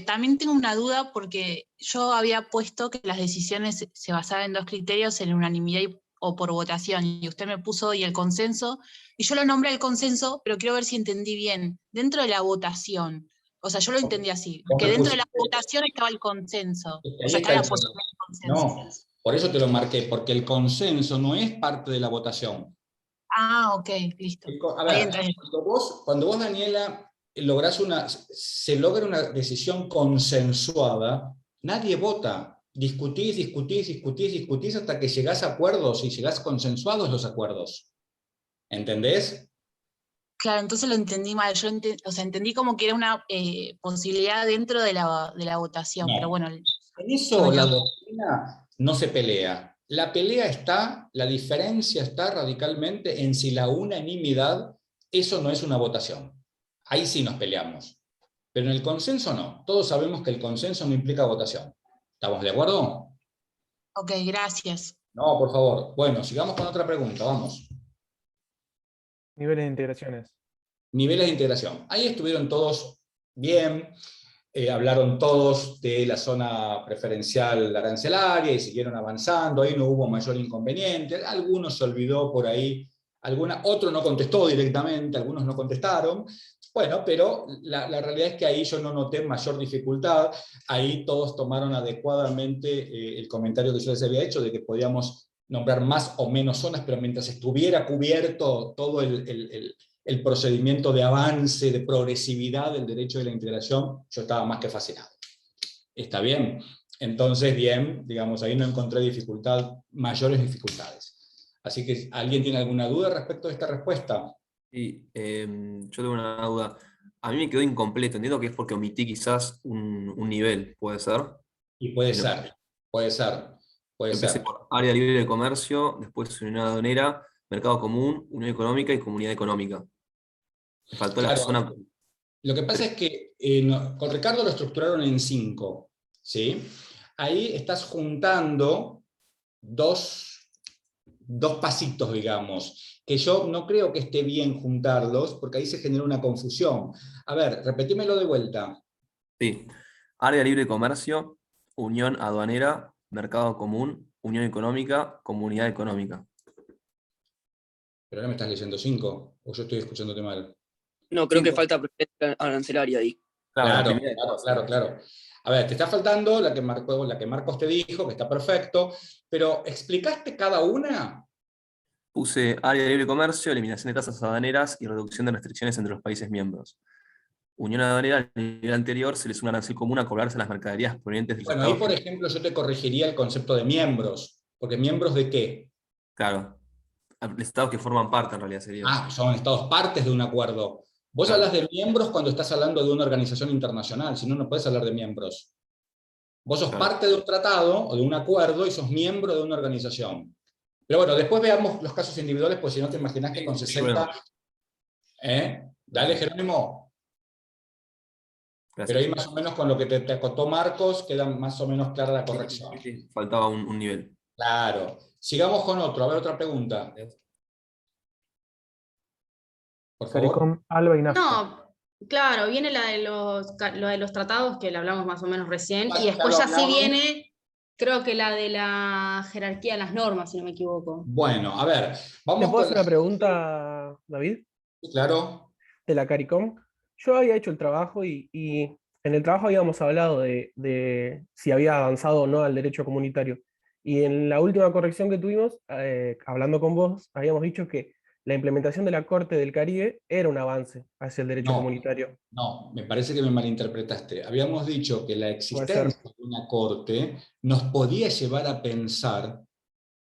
también tengo una duda porque yo había puesto que las decisiones se basaban en dos criterios, en unanimidad o por votación, y usted me puso hoy el consenso, y yo lo nombré el consenso, pero quiero ver si entendí bien. Dentro de la votación, o sea, yo lo entendí así, Vos que me dentro de la pusiste, votación estaba el consenso, o ahí sea, está estaba el la posibilidad de consenso. No, por eso te lo marqué, porque el consenso no es parte de la votación. Ah, ok, listo. A Ahí ver, entra. cuando vos, Daniela, se logra una decisión consensuada, nadie vota. Discutís, discutís, discutís, discutís hasta que llegás a acuerdos y llegás consensuados los acuerdos. ¿Entendés? Claro, entonces lo entendí mal. O sea, entendí como que era una posibilidad dentro de la votación, pero No. bueno, En se me eso la quedó. doctrina no se pelea. La diferencia está radicalmente en si la unanimidad, eso no es una votación. Ahí sí nos peleamos. Pero en el consenso no. Todos sabemos que el consenso no implica votación. ¿Estamos de acuerdo? Ok, gracias. No, por favor. Bueno, sigamos con otra pregunta. Vamos. Niveles de integraciones. Niveles de integración. Ahí estuvieron todos bien. Hablaron todos de la zona preferencial arancelaria y siguieron avanzando, ahí no hubo mayor inconveniente, algunos se olvidó por ahí, otro no contestó directamente, algunos no contestaron, bueno, pero la realidad es que ahí yo no noté mayor dificultad, ahí todos tomaron adecuadamente el comentario que yo les había hecho de que podíamos nombrar más o menos zonas, pero mientras estuviera cubierto todo el procedimiento de avance, de progresividad del derecho de la integración, yo estaba más que fascinado. ¿Está bien? Entonces, bien, digamos, ahí no encontré mayores dificultades. Así que, ¿alguien tiene alguna duda respecto a esta respuesta? Sí, yo tengo una duda. A mí me quedó incompleto, entiendo que es porque omití quizás un nivel, ¿puede ser? Y puede ser, puede ser, puede Empecé ser. por área libre de comercio, después unión aduanera, mercado común, unión económica y comunidad económica. Me faltó la Claro, zona. lo que pasa es que con Ricardo lo estructuraron en 5, ¿sí? Ahí estás juntando dos pasitos, digamos, que yo no creo que esté bien juntarlos, porque ahí se genera una confusión. A ver, repetímelo de vuelta. Sí, área libre de comercio, unión aduanera, mercado común, unión económica, comunidad económica. ¿Pero ahora me estás leyendo 5? ¿O yo estoy escuchándote mal? No, creo que 5. falta preferencia arancelaria ahí. Claro, la Claro, primera. claro. A ver, te está faltando la que Marcos te dijo, que está perfecto, pero ¿explicaste cada una? Puse área libre de comercio, eliminación de tasas aduaneras y reducción de restricciones entre los países miembros. Unión aduanera, al nivel anterior, se les une un arancel común a cobrarse las mercaderías provenientes de los Bueno, ahí, estados. por ejemplo, yo te corregiría el concepto de miembros, porque ¿miembros de qué? Claro, estados que forman parte en realidad sería. Ah, son estados partes de un acuerdo. Vos Claro. hablas de miembros cuando estás hablando de una organización internacional, si no, no puedes hablar de miembros. Vos sos Claro. parte de un tratado o de un acuerdo y sos miembro de una organización. Pero bueno, después veamos los casos individuales, pues si no te imaginas que con 60... Dale, Jerónimo. Gracias. Pero ahí más o menos con lo que te acotó Marcos, queda más o menos clara la corrección. Faltaba un nivel. Claro. sigamos con otro. A ver, otra pregunta. Por favor. CARICOM, ALBA y NAFTA. No, claro, viene lo de los tratados, que le hablamos más o menos recién, y Ya después lo ya sí hablamos. viene, creo que la de la jerarquía de las normas, si no me equivoco. Bueno, a ver, ¿Te vamos puedo con hacer una pregunta, David? Claro. De la CARICOM. Yo había hecho el trabajo y en el trabajo habíamos hablado de si había avanzado o no al derecho comunitario. Y en la última corrección que tuvimos, hablando con vos, habíamos dicho que la implementación de la Corte del Caribe era un avance hacia el derecho comunitario. No, me parece que me malinterpretaste. Habíamos dicho que la Puede existencia ser. de una corte nos podía llevar a pensar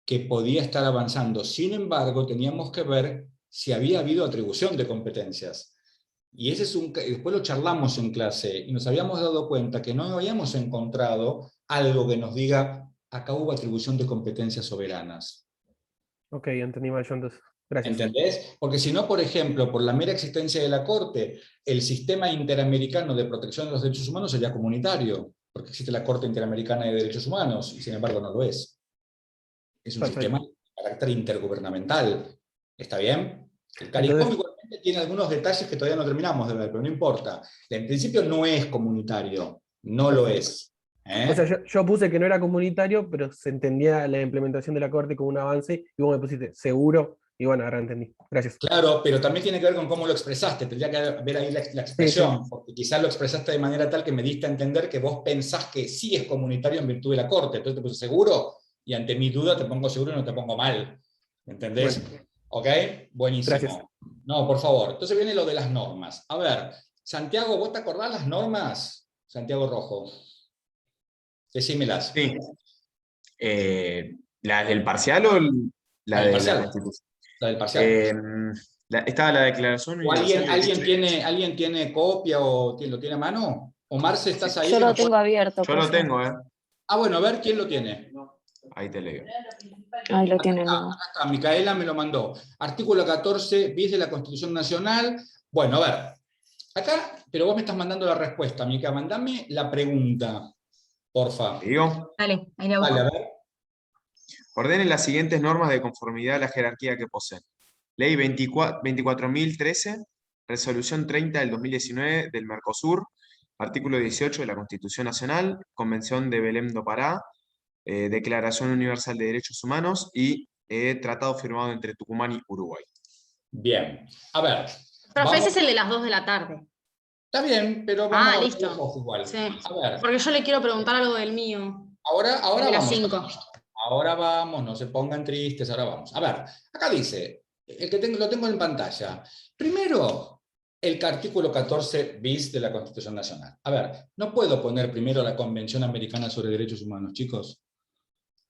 que podía estar avanzando. Sin embargo, teníamos que ver si había habido atribución de competencias. Y ese es después lo charlamos en clase y nos habíamos dado cuenta que no habíamos encontrado algo que nos diga acá hubo atribución de competencias soberanas. Ok, entendí mal yo entonces. Gracias. ¿Entendés? Porque si no, por ejemplo, por la mera existencia de la Corte, el sistema interamericano de protección de los derechos humanos sería comunitario, porque existe la Corte Interamericana de Derechos Humanos, y sin embargo no lo es. Es un sistema de carácter intergubernamental. ¿Está bien? El CARICOM igualmente tiene algunos detalles que todavía no terminamos de ver, pero no importa. En principio no es comunitario, no lo es. O sea, yo puse que no era comunitario, pero se entendía la implementación de la Corte como un avance, y vos me pusiste seguro, y bueno, ahora entendí. Gracias. Claro, pero también tiene que ver con cómo lo expresaste. Tendría que ver ahí la expresión, porque quizás lo expresaste de manera tal que me diste a entender que vos pensás que sí es comunitario en virtud de la Corte. Entonces te puse seguro, y ante mi duda te pongo seguro y no te pongo mal. ¿Entendés? Bueno. ¿Ok? Buenísimo. Gracias. No, por favor. Entonces viene lo de las normas. A ver, Santiago, ¿vos te acordás las normas? Santiago Rojo. Decímelas. Sí. ¿La del parcial o la del de parcial? la Constitución? La del parcial. Estaba la declaración ¿O universal. ¿Alguien tiene copia o lo tiene a mano? ¿O Marce, estás ahí? Yo lo tengo abierto. Yo lo tengo, Ah, bueno, a ver, ¿quién lo tiene? Ahí te leo. Ahí lo tienen. Acá está, Micaela me lo mandó. Artículo 14 bis de la Constitución Nacional. Bueno, a ver. Acá, pero vos me estás mandando la respuesta, Mica. Mandame la pregunta, porfa. ¿Te digo? Dale, ahí la busco. Dale, a ver. Ordenen las siguientes normas de conformidad a la jerarquía que poseen. Ley 24.013, Resolución 30 del 2019 del Mercosur, artículo 18 de la Constitución Nacional, Convención de Belém do Pará, Declaración Universal de Derechos Humanos y tratado firmado entre Tucumán y Uruguay. Bien. A ver. Profe, ese es el de las 2 de la tarde. Está bien, pero vamos a ver listo. igual. Sí. A ver. Porque yo le quiero preguntar algo del mío. Ahora de las vamos. 5. Ahora vamos, no se pongan tristes, ahora vamos. A ver, acá dice, lo tengo en pantalla. Primero, el artículo 14 bis de la Constitución Nacional. A ver, no puedo poner primero la Convención Americana sobre Derechos Humanos, chicos,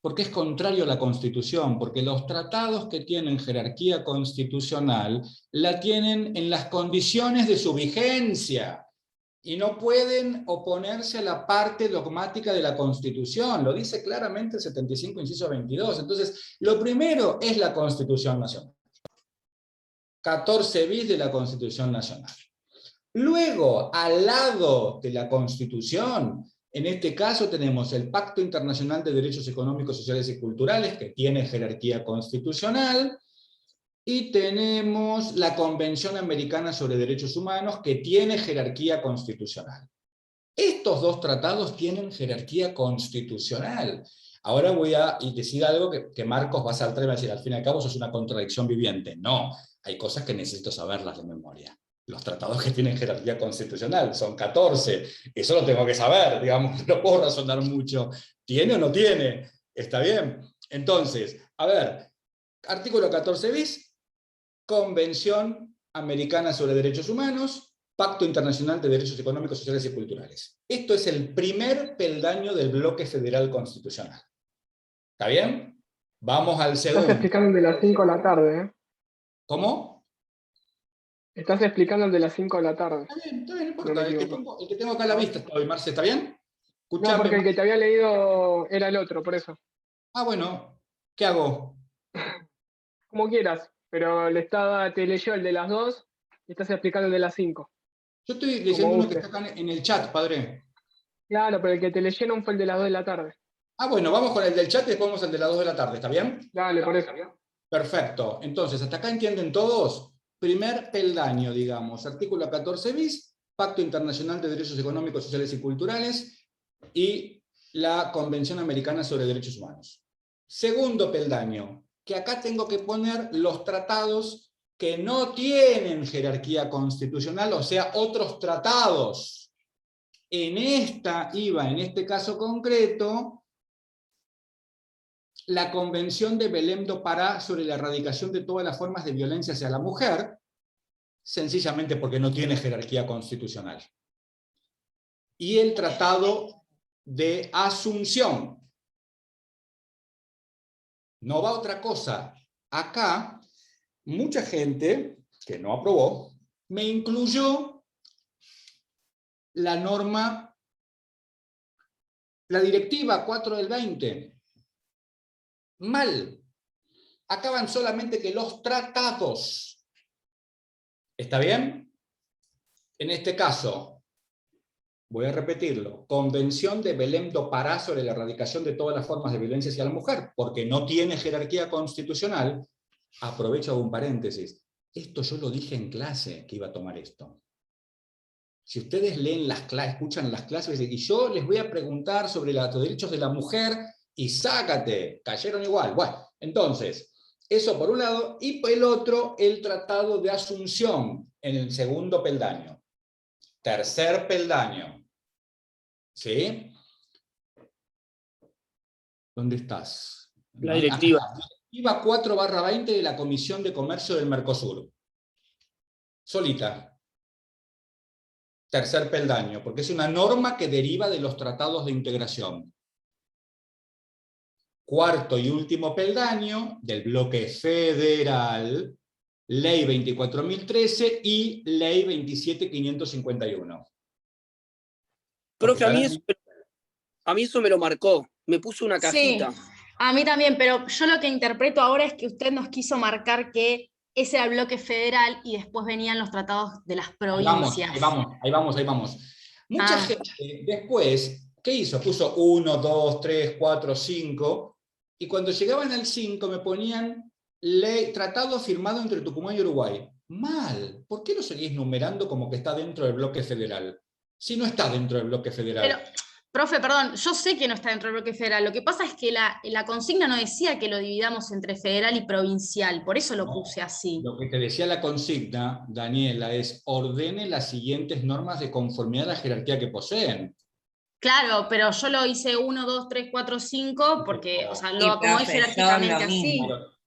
porque es contrario a la Constitución, porque los tratados que tienen jerarquía constitucional la tienen en las condiciones de su vigencia. Y no pueden oponerse a la parte dogmática de la Constitución. Lo dice claramente el 75, inciso 22. Entonces, lo primero es la Constitución Nacional. 14 bis de la Constitución Nacional. Luego, al lado de la Constitución, en este caso tenemos el Pacto Internacional de Derechos Económicos, Sociales y Culturales, que tiene jerarquía constitucional, y tenemos la Convención Americana sobre Derechos Humanos, que tiene jerarquía constitucional. Estos dos tratados tienen jerarquía constitucional. Ahora voy a decir algo que Marcos va a saltar y va a decir, al fin y al cabo, eso es una contradicción viviente. No, hay cosas que necesito saberlas de memoria. Los tratados que tienen jerarquía constitucional son 14. Eso lo tengo que saber, digamos, no puedo razonar mucho. ¿Tiene o no tiene? ¿Está bien? Entonces, a ver, artículo 14 bis, Convención Americana sobre Derechos Humanos, Pacto Internacional de Derechos Económicos, Sociales y Culturales. Esto es el primer peldaño del bloque federal constitucional. ¿Está bien? Vamos al segundo. Estás explicando el de las 5 de la tarde, ¿eh? ¿Cómo? Estás explicando el de las 5 de la tarde. Está bien, no importa. El que tengo acá a la vista está hoy, Marce, ¿está bien? No, porque el que te había leído era el otro, por eso. Ah, bueno. ¿Qué hago? Como quieras, pero te leyó el de las 2 y estás explicando el de las 5. Yo estoy leyendo uno que está acá en el chat, padre. Claro, pero el que te leyeron fue el de las 2 de la tarde. Bueno, vamos con el del chat y después vamos al de las 2 de la tarde, ¿está bien? Dale, por eso. Perfecto. Entonces, ¿hasta acá entienden todos? Primer peldaño, digamos, artículo 14 bis, Pacto Internacional de Derechos Económicos, Sociales y Culturales, y la Convención Americana sobre Derechos Humanos. Segundo peldaño, que acá tengo que poner los tratados que no tienen jerarquía constitucional, o sea, otros tratados. En este caso concreto, la Convención de Belém do Pará sobre la erradicación de todas las formas de violencia hacia la mujer, sencillamente porque no tiene jerarquía constitucional. Y el Tratado de Asunción. No va otra cosa. Acá, mucha gente que no aprobó, me incluyó la norma, la directiva 4 del 20. Mal. Acaban solamente que los tratados. ¿Está bien? En este caso, voy a repetirlo, Convención de Belém do Pará sobre la erradicación de todas las formas de violencia hacia la mujer, porque no tiene jerarquía constitucional. Aprovecho un paréntesis. Esto yo lo dije en clase, que iba a tomar esto. Si ustedes leen las clases, escuchan las clases, y yo les voy a preguntar sobre los derechos de la mujer, y sácate, cayeron igual. Bueno, entonces, eso por un lado, y por el otro, el Tratado de Asunción, en el segundo peldaño. Tercer peldaño. ¿Sí? ¿Dónde estás? La directiva. Directiva 4/20 de la Comisión de Comercio del Mercosur. Solita. Tercer peldaño, porque es una norma que deriva de los tratados de integración. Cuarto y último peldaño del bloque federal, Ley 24.013 y Ley 27.551. Profe, a mí eso me lo marcó, me puso una cajita. Sí, a mí también, pero yo lo que interpreto ahora es que usted nos quiso marcar que ese era el bloque federal y después venían los tratados de las provincias. Ahí vamos. Mucha gente después, ¿qué hizo? Puso 1, 2, 3, 4, 5, y cuando llegaban al 5 me ponían tratado firmado entre Tucumán y Uruguay. Mal. ¿Por qué lo seguís numerando como que está dentro del bloque federal? Si no está dentro del bloque federal. Pero, profe, perdón, yo sé que no está dentro del bloque federal. Lo que pasa es que la consigna no decía que lo dividamos entre federal y provincial, por eso lo puse así. Lo que te decía la consigna, Daniela, es ordene las siguientes normas de conformidad a la jerarquía que poseen. Claro, pero yo lo hice 1, 2, 3, 4, 5, porque, o sea, lo acomodé jerárquicamente así.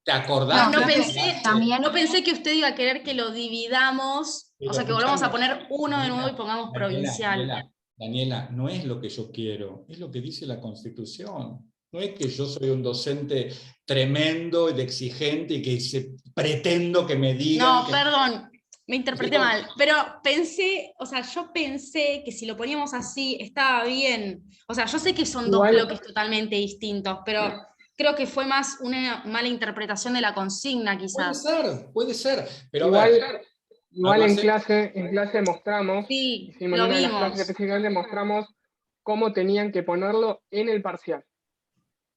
¿Te acordás? No pensé que usted iba a querer que lo dividamos, o sea, que volvamos a poner uno de nuevo y pongamos provincial. Daniela, no es lo que yo quiero, es lo que dice la Constitución. No es que yo soy un docente tremendo y exigente y que pretendo que me digan... No, perdón, me interpreté mal, pero yo pensé que si lo poníamos así estaba bien. O sea, yo sé que son dos bloques totalmente distintos, pero creo que fue más una mala interpretación de la consigna, quizás. Puede ser, pero igual en clase mostramos, sí, hicimos lo una de las vimos. clases específicamente, mostramos cómo tenían que ponerlo en el parcial.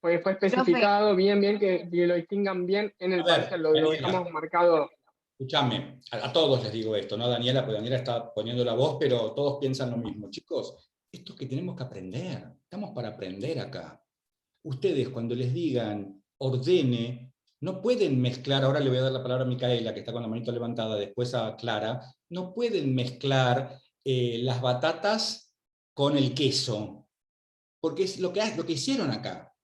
Porque fue especificado bien que lo distingan bien en el parcial, lo dejamos marcado. Escúchame, a todos les digo esto, ¿no, Daniela? Porque Daniela está poniendo la voz, pero todos piensan lo mismo. Chicos, esto es que tenemos que aprender, estamos para aprender acá. Ustedes cuando les digan ordene, no pueden mezclar, ahora le voy a dar la palabra a Micaela, que está con la manito levantada, después a Clara, no pueden mezclar las batatas con el queso, porque es lo que hicieron acá.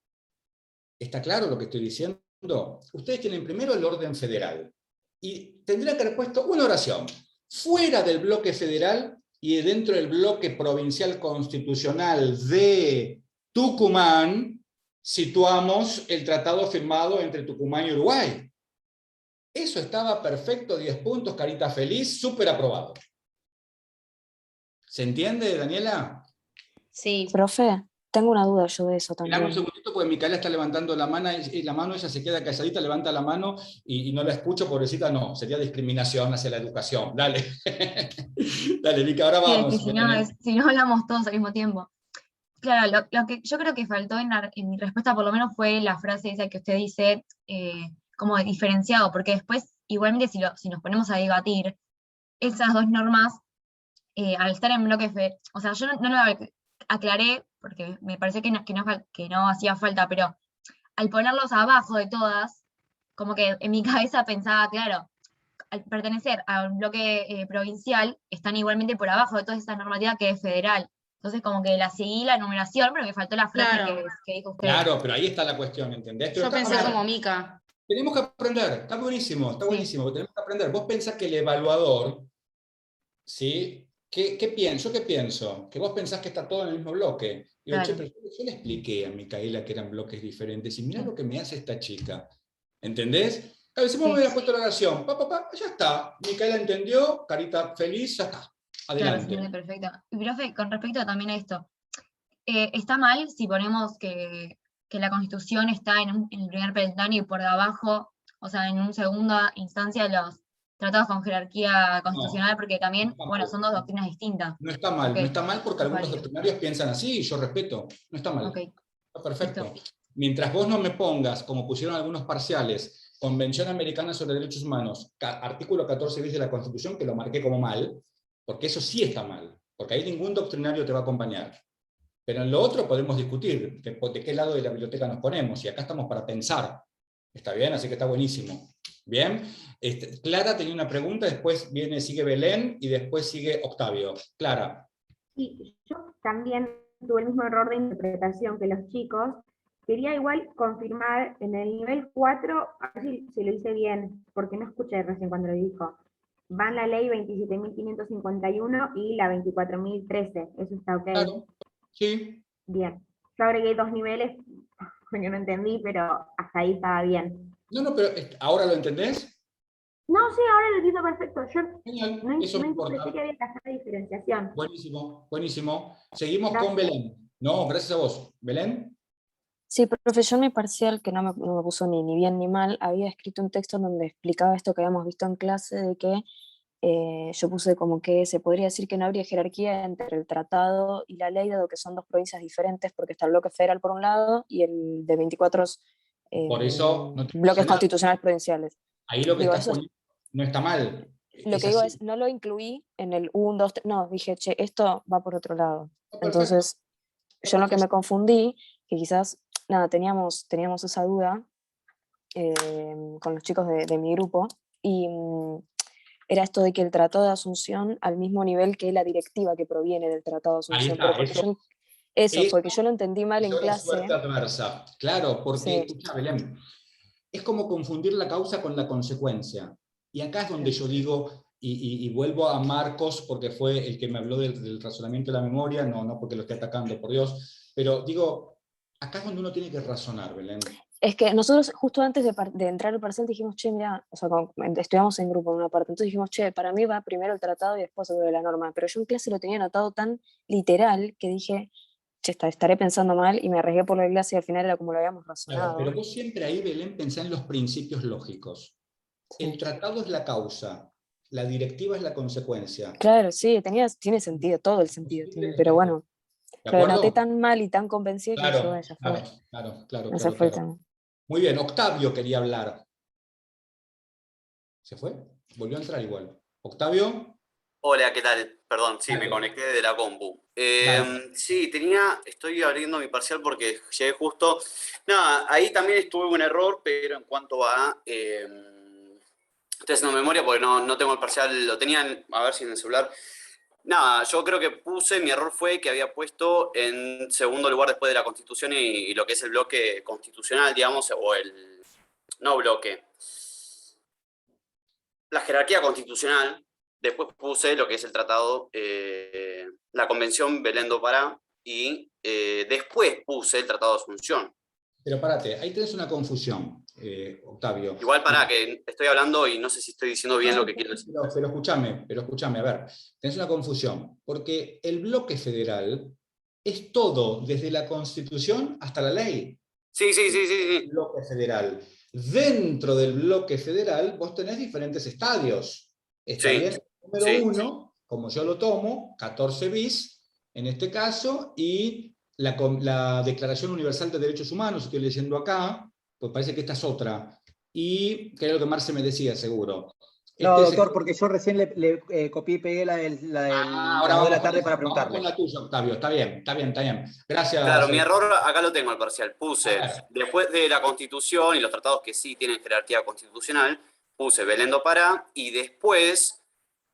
¿Está claro lo que estoy diciendo? Ustedes tienen primero el orden federal, y tendrían que haber puesto una oración, fuera del bloque federal y dentro del bloque provincial constitucional de Tucumán, situamos el tratado firmado entre Tucumán y Uruguay. Eso estaba perfecto, 10 puntos, carita feliz, súper aprobado. ¿Se entiende, Daniela? Sí. Profe, tengo una duda yo de eso también. Dame un segundito porque Micaela está levantando la mano, ella se queda calladita, levanta la mano y no la escucho, pobrecita, no, sería discriminación hacia la educación. Dale. Dale, Mica, ahora vamos. Si no hablamos todos al mismo tiempo. Claro, lo que yo creo que faltó en mi respuesta por lo menos fue la frase esa que usted dice, como diferenciado, porque después, igualmente si nos ponemos a debatir, esas dos normas, al estar en bloque, o sea, yo no lo aclaré, porque me pareció que no hacía falta, pero al ponerlos abajo de todas, como que en mi cabeza pensaba, claro, al pertenecer a un bloque provincial, están igualmente por abajo de todas esas normativas que es federal. Entonces como que la seguí la numeración, pero me faltó la frase Claro. que dijo usted. Claro, pero ahí está la cuestión, ¿entendés? Pero Yo pensé a ver, como Mica. tenemos que aprender, está buenísimo, tenemos que aprender. Vos pensás que el evaluador, ¿sí? ¿Qué pienso? ¿Yo qué pienso? Que vos pensás que está todo en el mismo bloque. Digo, Claro. che, pero yo le expliqué a Micaela que eran bloques diferentes, y mirá lo que me hace esta chica. ¿Entendés? A ver, si vos me hubieras puesto la oración, ya está. Micaela entendió, carita feliz, ya está. Adelante. Claro, sí, perfecto. Y profe, con respecto también a esto, ¿está mal si ponemos que la Constitución está en el primer peldaño y por debajo, o sea, en una segunda instancia, los tratados con jerarquía constitucional? Porque también, bueno, son dos doctrinas distintas. No está mal, Ok, no está mal porque algunos válido. doctrinarios piensan así, y yo respeto. No está mal. Ok, Está perfecto. Mientras vos no me pongas, como pusieron algunos parciales, Convención Americana sobre Derechos Humanos, artículo 14 bis de la Constitución, que lo marqué como mal, porque eso sí está mal, porque ahí ningún doctrinario te va a acompañar. Pero en lo otro podemos discutir de qué lado de la biblioteca nos ponemos, y acá estamos para pensar. ¿Está bien? Así que está buenísimo. Bien. Clara tenía una pregunta, después sigue Belén, y después sigue Octavio. Clara. Sí, yo también tuve el mismo error de interpretación que los chicos. Quería igual confirmar en el nivel 4, a ver si lo hice bien, porque no escuché recién cuando lo dijo. Van la ley 27.551 y la 24.013, ¿eso está ok? Claro. Sí. Bien. Yo agregué 2 niveles, porque no entendí, pero hasta ahí estaba bien. No, pero ¿ahora lo entendés? No, sí, ahora lo entiendo perfecto. Yo Genial, no eso me interpreté importa. que había que hacer la diferenciación. Buenísimo, buenísimo. Seguimos Gracias. con Belén. No, gracias a vos. ¿Belén? Sí, profe, yo en mi parcial, que no me puso ni bien ni mal, había escrito un texto donde explicaba esto que habíamos visto en clase, de que yo puse como que se podría decir que no habría jerarquía entre el tratado y la ley, dado que son dos provincias diferentes, porque está el bloque federal por un lado y el de 24 Por eso no te bloques puse nada. constitucionales provinciales. Ahí lo que Digo, estás poniendo no está mal. lo que digo así. es, no lo incluí en el 1, 2, 3, no, dije, che, esto va por otro lado. Perfecto. Entonces, yo en lo que me confundí, que quizás, nada, teníamos esa duda con los chicos de mi grupo, y era esto de que el Tratado de Asunción al mismo nivel que la directiva que proviene del Tratado de Ahí Asunción. está, Pero eso fue que yo lo entendí mal en es una clase. suerte adversa. Claro, porque, Sí. escucha, Belén, es como confundir la causa con la consecuencia. Y acá es donde yo digo, y vuelvo a Marcos, porque fue el que me habló del razonamiento de la memoria, no porque lo esté atacando, por Dios, pero digo, acá es donde uno tiene que razonar, Belén. Es que nosotros justo antes de entrar al parcial dijimos, che, mira, o sea, estudiamos en grupo en una parte, entonces dijimos, che, para mí va primero el tratado y después sobre la norma, pero yo en clase lo tenía anotado tan literal que dije, che, estaré pensando mal, y me arriesgué por la clase y al final era como lo habíamos razonado. Claro, pero vos siempre ahí, Belén, pensá en los principios lógicos. Sí. El tratado es la causa, la directiva es la consecuencia. Claro, sí, tiene sentido, todo el sentido tiene, pero bueno, lo noté tan mal y tan convencido que dije, bueno, ya fue. Claro. Muy bien, Octavio quería hablar. ¿Se fue? Volvió a entrar igual. ¿Octavio? Hola, ¿qué tal? Perdón, sí, me conecté de la compu. Sí, estoy abriendo mi parcial porque llegué justo. Nada, ahí también estuve un error, pero en cuanto a... estoy haciendo memoria porque no tengo el parcial, lo tenían, a ver si en el celular. Nada, yo creo que mi error fue que había puesto en segundo lugar después de la Constitución y lo que es el bloque constitucional, digamos, o no bloque, la jerarquía constitucional. Después puse lo que es el tratado, la Convención Belén do Pará, y después puse el Tratado de Asunción. Pero párate, ahí tenés una confusión, Octavio. Igual que estoy hablando y no sé si estoy diciendo bien lo que quiero decir. Pero escúchame, a ver, tenés una confusión, porque el bloque federal es todo, desde la Constitución hasta la ley. Sí. El bloque federal. Dentro del bloque federal vos tenés diferentes estadios. Está bien. Número 1, como yo lo tomo, 14 bis, en este caso, y la Declaración Universal de Derechos Humanos, estoy leyendo acá, pues parece que esta es otra. Y que era lo que Marce me decía, seguro. No, Este doctor, porque yo recién le copié y pegué la del ahora 2 de la vamos tarde para vamos preguntarle. con la tuya, Octavio. Está bien, está bien, está bien. Gracias. Claro, mi error, acá lo tengo el parcial. Puse, A ver. después de la Constitución y los tratados que sí tienen jerarquía constitucional, puse Belén do Pará, y después,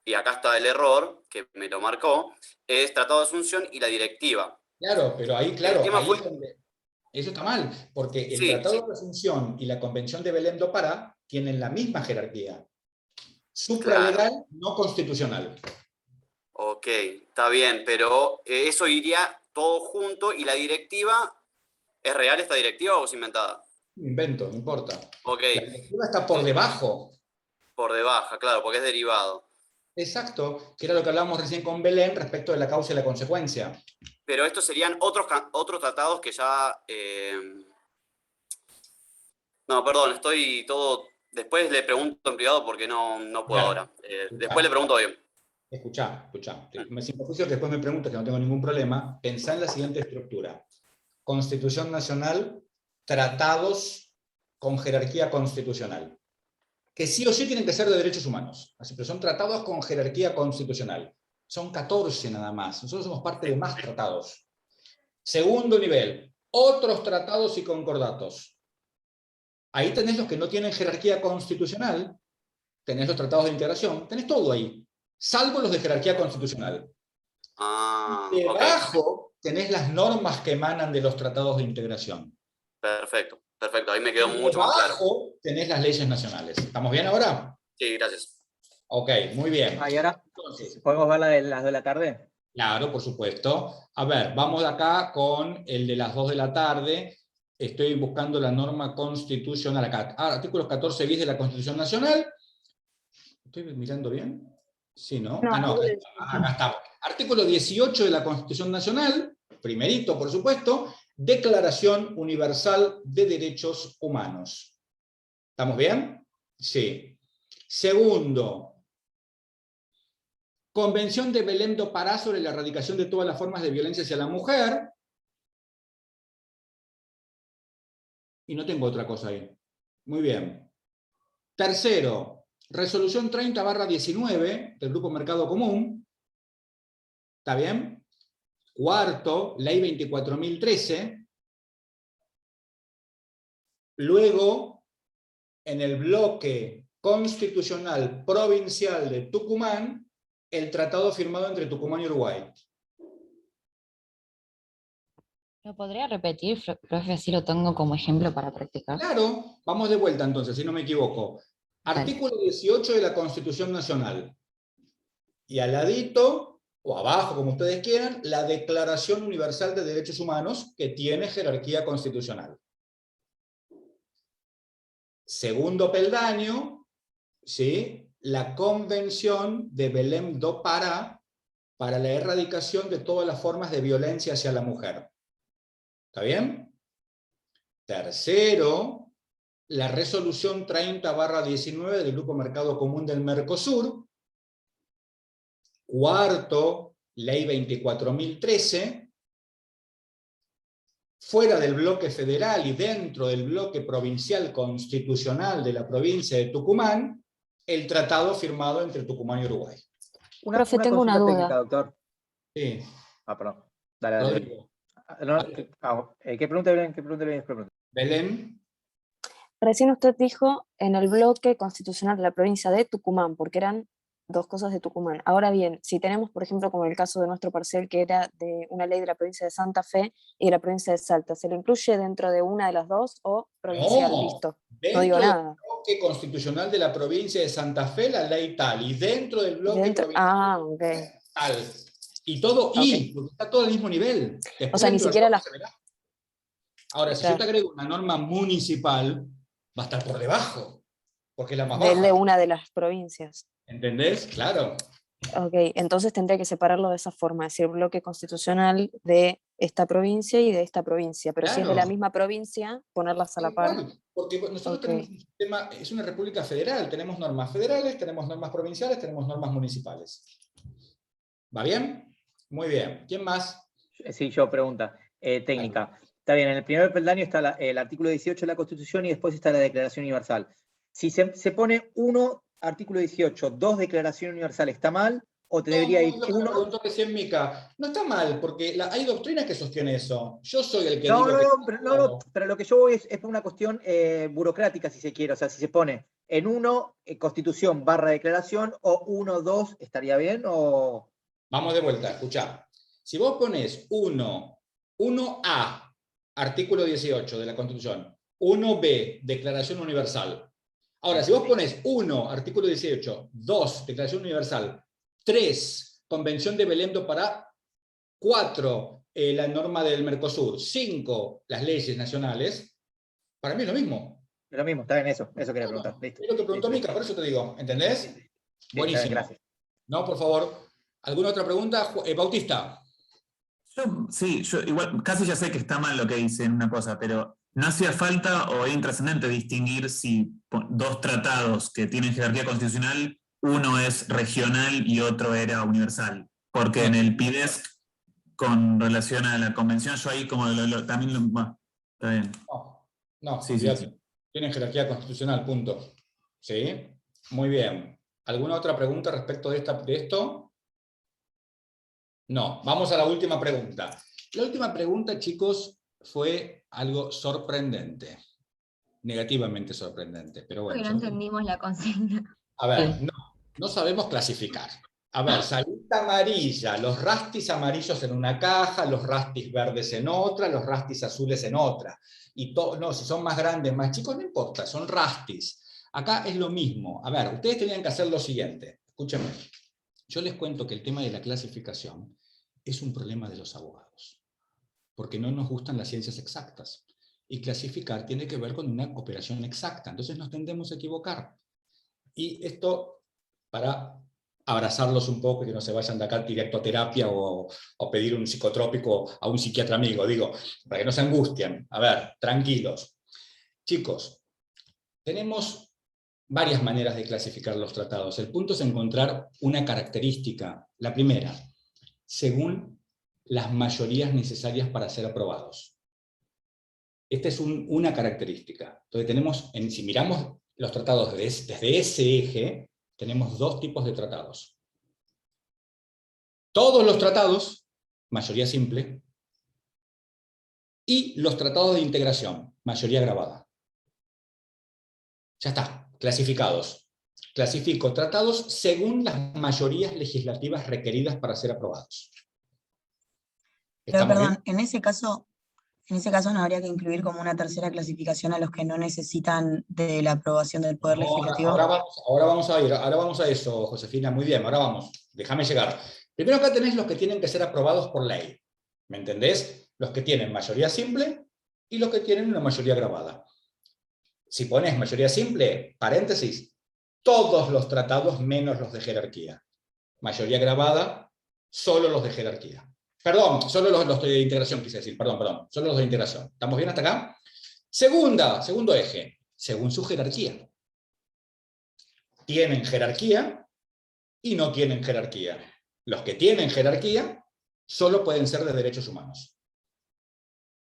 y acá está el error, que me lo marcó, es Tratado de Asunción y la directiva. Claro, pero ahí, claro, El tema ahí fue... es donde... Eso está mal, porque el Sí, Tratado sí. de Asunción y la Convención de Belém do Pará tienen la misma jerarquía. Supralegal, no constitucional. Ok, está bien, pero eso iría todo junto, y la directiva, ¿es real esta directiva o es inventada? Invento, no importa. Ok. La directiva está por debajo. Por debajo, claro, porque es derivado. Exacto, que era lo que hablábamos recién con Belén respecto de la causa y la consecuencia. Pero estos serían otros tratados que ya... No, perdón, estoy todo... Después le pregunto en privado porque no puedo ahora. Después le pregunto bien. Escuchá. Me simpatizo que después me preguntes, que no tengo ningún problema. Pensá en la siguiente estructura. Constitución Nacional, tratados con jerarquía constitucional. Que sí o sí tienen que ser de derechos humanos. Así que son tratados con jerarquía constitucional. Son 14 nada más. Nosotros somos parte de más tratados. Segundo nivel, otros tratados y concordatos. Ahí tenés los que no tienen jerarquía constitucional, tenés los tratados de integración, tenés todo ahí, salvo los de jerarquía constitucional. Debajo tenés las normas que emanan de los tratados de integración. Perfecto, ahí me quedó mucho más claro. Debajo tenés las leyes nacionales. ¿Estamos bien ahora? Sí, gracias. Ok, muy bien. ¿Y ahora podemos ver la de las 2 de la tarde? Claro, por supuesto. A ver, vamos de acá con el de las 2 de la tarde. Estoy buscando la norma constitucional acá. Artículos 14 bis de la Constitución Nacional. ¿Estoy mirando bien? Sí, ¿no? No, No, acá está. Artículo 18 de la Constitución Nacional, primerito, por supuesto, Declaración Universal de Derechos Humanos. ¿Estamos bien? Sí. Segundo, Convención de Belém do Pará sobre la erradicación de todas las formas de violencia hacia la mujer. Y no tengo otra cosa ahí. Muy bien. Tercero, resolución 30/19 del Grupo Mercado Común. ¿Está bien? Cuarto, ley 24.013. Luego, en el bloque constitucional provincial de Tucumán, el tratado firmado entre Tucumán y Uruguay. ¿Lo podría repetir, profe, así lo tengo como ejemplo para practicar? Claro, vamos de vuelta entonces, si no me equivoco. Artículo 18 de la Constitución Nacional. Y al ladito, o abajo, como ustedes quieran, la Declaración Universal de Derechos Humanos, que tiene jerarquía constitucional. Segundo peldaño, ¿sí? La Convención de Belém do Pará para la erradicación de todas las formas de violencia hacia la mujer. ¿Está bien? Tercero, la resolución 30/19 del Grupo Mercado Común del Mercosur. Cuarto, ley 24.013. Fuera del bloque federal y dentro del bloque provincial constitucional de la provincia de Tucumán, el tratado firmado entre Tucumán y Uruguay. Profe, tengo una duda. Técnica, doctor. Sí. Perdón. Dale. Rodrigo. ¿Qué pregunta, Belén? ¿Qué pregunta? Belén. Recién usted dijo en el bloque constitucional de la provincia de Tucumán, porque eran dos cosas de Tucumán. Ahora bien, si tenemos, por ejemplo, como el caso de nuestro parcial, que era de una ley de la provincia de Santa Fe y de la provincia de Salta, ¿se lo incluye dentro de una de las dos o provincial? No, Listo. dentro No digo del nada. bloque constitucional de la provincia de Santa Fe, la ley tal, y dentro del bloque provincial ok. tal. Y todo, Ok. porque está todo al mismo nivel. Después O sea, ni dentro del siquiera bloque la... se verá. Ahora, si yo Claro. te agrego una norma municipal, va a estar por debajo, porque es la más de baja. una de las provincias. ¿Entendés? Claro. Ok, entonces tendría que separarlo de esa forma, es decir, bloque constitucional de esta provincia y de esta provincia, pero si es de la Claro. misma provincia, ponerlas a la Tal par. cual, porque nosotros Ok. tenemos un sistema, es una república federal, tenemos normas federales, tenemos normas provinciales, tenemos normas municipales. ¿Va bien? Muy bien. ¿Quién más? Sí, yo pregunta. técnica. Está bien, en el primer peldaño está el artículo 18 de la Constitución y después está la Declaración Universal. Si se pone 1, artículo 18, 2, Declaración Universal, ¿está mal? ¿O te debería ir No, lo que me 1? preguntó recién Mica. No está mal, porque hay doctrinas que sostienen eso. Yo soy el que No, digo no, que... no, pero lo que yo voy es por una cuestión burocrática, si se quiere. O sea, si se pone en 1, Constitución / Declaración, o 1, 2, ¿estaría bien? O... Vamos de vuelta, escuchá. Si vos pones 1A, artículo 18 de la Constitución, 1B, Declaración Universal. Ahora, si vos pones 1, artículo 18, 2, Declaración Universal, 3, Convención de Belém do Pará, 4, la norma del Mercosur, 5, las leyes nacionales, para mí es lo mismo. Es lo mismo, está bien, eso quería preguntar. Listo. Es lo que preguntó Mica, por eso te digo, ¿entendés? Buenísimo. Bien, gracias. No, por favor. ¿Alguna otra pregunta? Bautista. Yo igual casi ya sé que está mal lo que dice en una cosa, pero no hacía falta o es intrascendente distinguir si dos tratados que tienen jerarquía constitucional, uno es regional y otro era universal. Porque en el PIDESC, con relación a la convención, yo ahí como también bueno, está bien. No, sí. Tienen jerarquía constitucional, punto. ¿Sí? Muy bien. ¿Alguna otra pregunta respecto de esto? No, vamos a la última pregunta. La última pregunta, chicos, fue algo sorprendente. Negativamente sorprendente, pero bueno. Porque no entendimos la consigna. A ver, no sabemos clasificar. A ver, salita amarilla, los rastis amarillos en una caja, los rastis verdes en otra, los rastis azules en otra. Y no, si son más grandes, más chicos, no importa, son rastis. Acá es lo mismo. A ver, ustedes tenían que hacer lo siguiente. Escúchenme. Yo les cuento que el tema de la clasificación es un problema de los abogados, porque no nos gustan las ciencias exactas. Y clasificar tiene que ver con una operación exacta. Entonces nos tendemos a equivocar. Y esto, para abrazarlos un poco y que no se vayan de acá directo a terapia o pedir un psicotrópico a un psiquiatra amigo, digo, para que no se angustien. A ver, tranquilos. Chicos, tenemos varias maneras de clasificar los tratados. El punto es encontrar una característica. La primera, según las mayorías necesarias para ser aprobados. Esta es una característica. Entonces tenemos, si miramos los tratados desde ese eje, tenemos dos tipos de tratados. Todos los tratados, mayoría simple, y los tratados de integración, mayoría agravada. Ya está, clasificados. Clasifico tratados según las mayorías legislativas requeridas para ser aprobados. Pero perdón, en ese caso no habría que incluir como una tercera clasificación a los que no necesitan de la aprobación del Poder Legislativo. Ahora vamos a eso, Josefina, muy bien, ahora vamos, déjame llegar. Primero acá tenés los que tienen que ser aprobados por ley, ¿me entendés? Los que tienen mayoría simple y los que tienen una mayoría agravada. Si pones mayoría simple, paréntesis, todos los tratados menos los de jerarquía. Mayoría agravada, solo los de jerarquía. Perdón, solo los de integración quise decir, perdón, solo los de integración. ¿Estamos bien hasta acá? Segundo eje, según su jerarquía. Tienen jerarquía y no tienen jerarquía. Los que tienen jerarquía solo pueden ser de derechos humanos.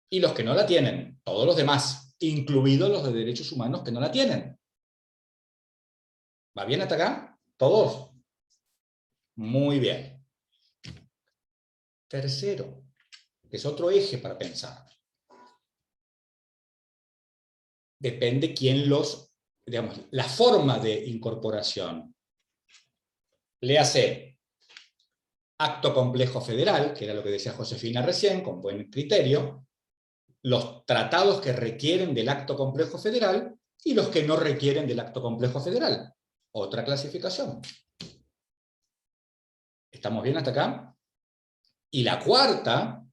Y los que no la tienen, todos los demás, incluidos los de derechos humanos que no la tienen. ¿Va bien hasta acá? ¿Todos? Muy bien. Tercero, que es otro eje para pensar. Depende quién digamos, la forma de incorporación. Léase acto complejo federal, que era lo que decía Josefina recién, con buen criterio, los tratados que requieren del acto complejo federal y los que no requieren del acto complejo federal. Otra clasificación. ¿Estamos bien hasta acá? Y la cuarta,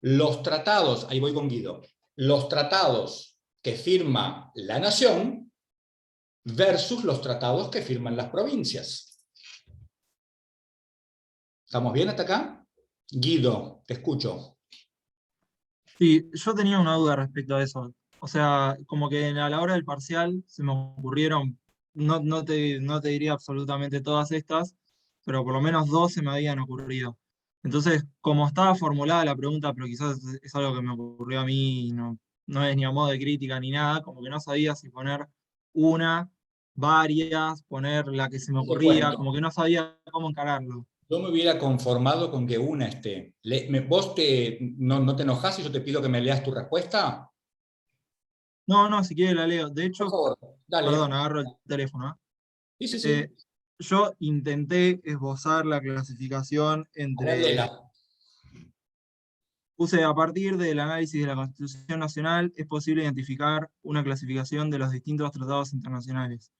los tratados, ahí voy con Guido, los tratados que firma la nación versus los tratados que firman las provincias. ¿Estamos bien hasta acá? Guido, te escucho. Sí, yo tenía una duda respecto a eso. O sea, como que a la hora del parcial se me ocurrieron, no te diría absolutamente todas estas, pero por lo menos dos se me habían ocurrido. Entonces, como estaba formulada la pregunta, pero quizás es algo que me ocurrió a mí, no es ni a modo de crítica ni nada, como que no sabía si poner una, varias, poner la que se me Te ocurría, cuento. como que no sabía cómo encararlo. Yo me hubiera conformado con que una esté. ¿Vos no te enojás si yo te pido que me leas tu respuesta? No, si quiere la leo. De Por hecho, favor, dale. perdón, agarro el teléfono. Sí, sí, Eh, sí. yo intenté esbozar la clasificación A ver, entre... léela. Puse, a partir del análisis de la Constitución Nacional, es posible identificar una clasificación de los distintos tratados internacionales.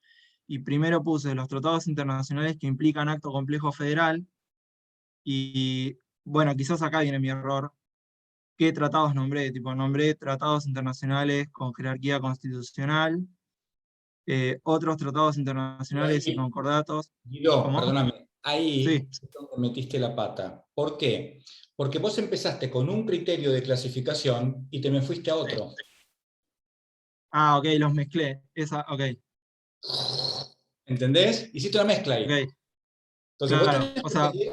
Y primero puse los tratados internacionales que implican acto complejo federal, y bueno, quizás acá viene mi error. ¿Qué tratados nombré? Nombré tratados internacionales con jerarquía constitucional, otros tratados internacionales y Ahí, concordatos. Guido, ¿Cómo? perdóname, ahí Sí. es donde metiste la pata. ¿Por qué? Porque vos empezaste con un criterio de clasificación y te me fuiste a otro. Ah, ok, los mezclé. Ok. ¿Entendés? Hiciste una mezcla ahí. Ok. Entonces vos Claro, tenés o que sea, seguir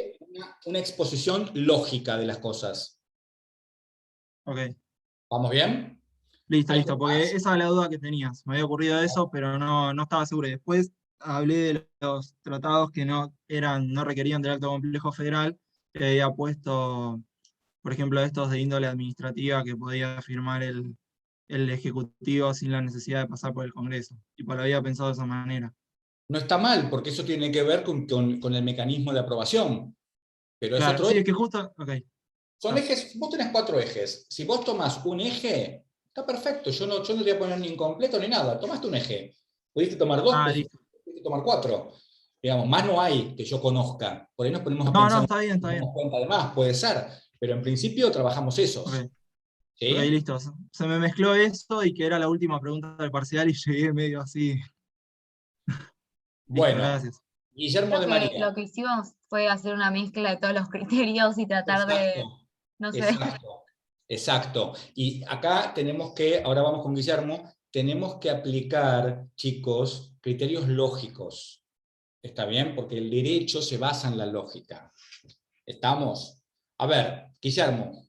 una exposición lógica de las cosas. ok. ¿Vamos bien? Listo, porque esa es la duda que tenías. Me había ocurrido eso, pero no estaba seguro. Y después hablé de los tratados que no requerían del acto complejo federal, que había puesto, por ejemplo, estos de índole administrativa que podía firmar el Ejecutivo sin la necesidad de pasar por el Congreso. Y lo había pensado de esa manera. No está mal, porque eso tiene que ver con el mecanismo de aprobación. Pero es Claro, otro sí, eje. es que justo. Ok. Son ejes, vos tenés 4 ejes. Si vos tomás un eje, está perfecto. Yo no te voy a poner ni incompleto ni nada. Tomaste un eje. Pudiste tomar 2, Listo. pudiste tomar 4. Digamos, más no hay que yo conozca. Por ahí nos ponemos a No, pensar, está bien, está nos bien. damos cuenta de más, puede ser. Pero en principio trabajamos esos. Ok. ¿Sí? Ok, listo. Se me mezcló eso y que era la última pregunta del parcial y llegué medio así. Listo, Bueno, gracias. Guillermo de Creo que María. lo que hicimos fue hacer una mezcla de todos los criterios y tratar de, no sé. Exacto. Y acá tenemos que, ahora vamos con Guillermo, tenemos que aplicar, chicos, criterios lógicos. ¿Está bien? Porque el derecho se basa en la lógica. ¿Estamos? A ver, Guillermo.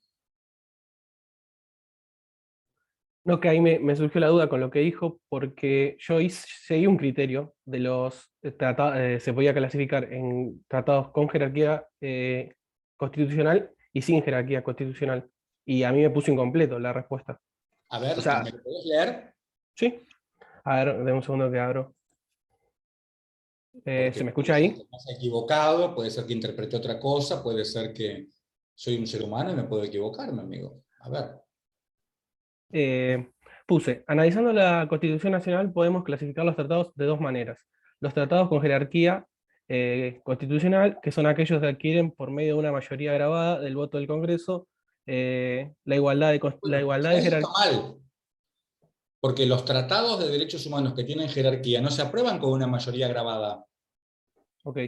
No, que ahí me surgió la duda con lo que dijo, porque yo seguí un criterio de los tratados, se podía clasificar en tratados con jerarquía constitucional y sin jerarquía constitucional. Y a mí me puso incompleto la respuesta. A ver, O sea, ¿me lo podés leer? sí. A ver, de un segundo que abro. Porque ¿Se me puede escucha ser ahí? que me haya equivocado, puede ser que interprete otra cosa, puede ser que soy un ser humano y me puedo equivocar, mi amigo. A ver. Puse, analizando la Constitución Nacional podemos clasificar los tratados de dos maneras. Los tratados con jerarquía constitucional, que son aquellos que adquieren por medio de una mayoría grabada del voto del Congreso, la igualdad de Eso está jerarquía. mal. Porque los tratados de derechos humanos que tienen jerarquía no se aprueban con una mayoría grabada. Ok.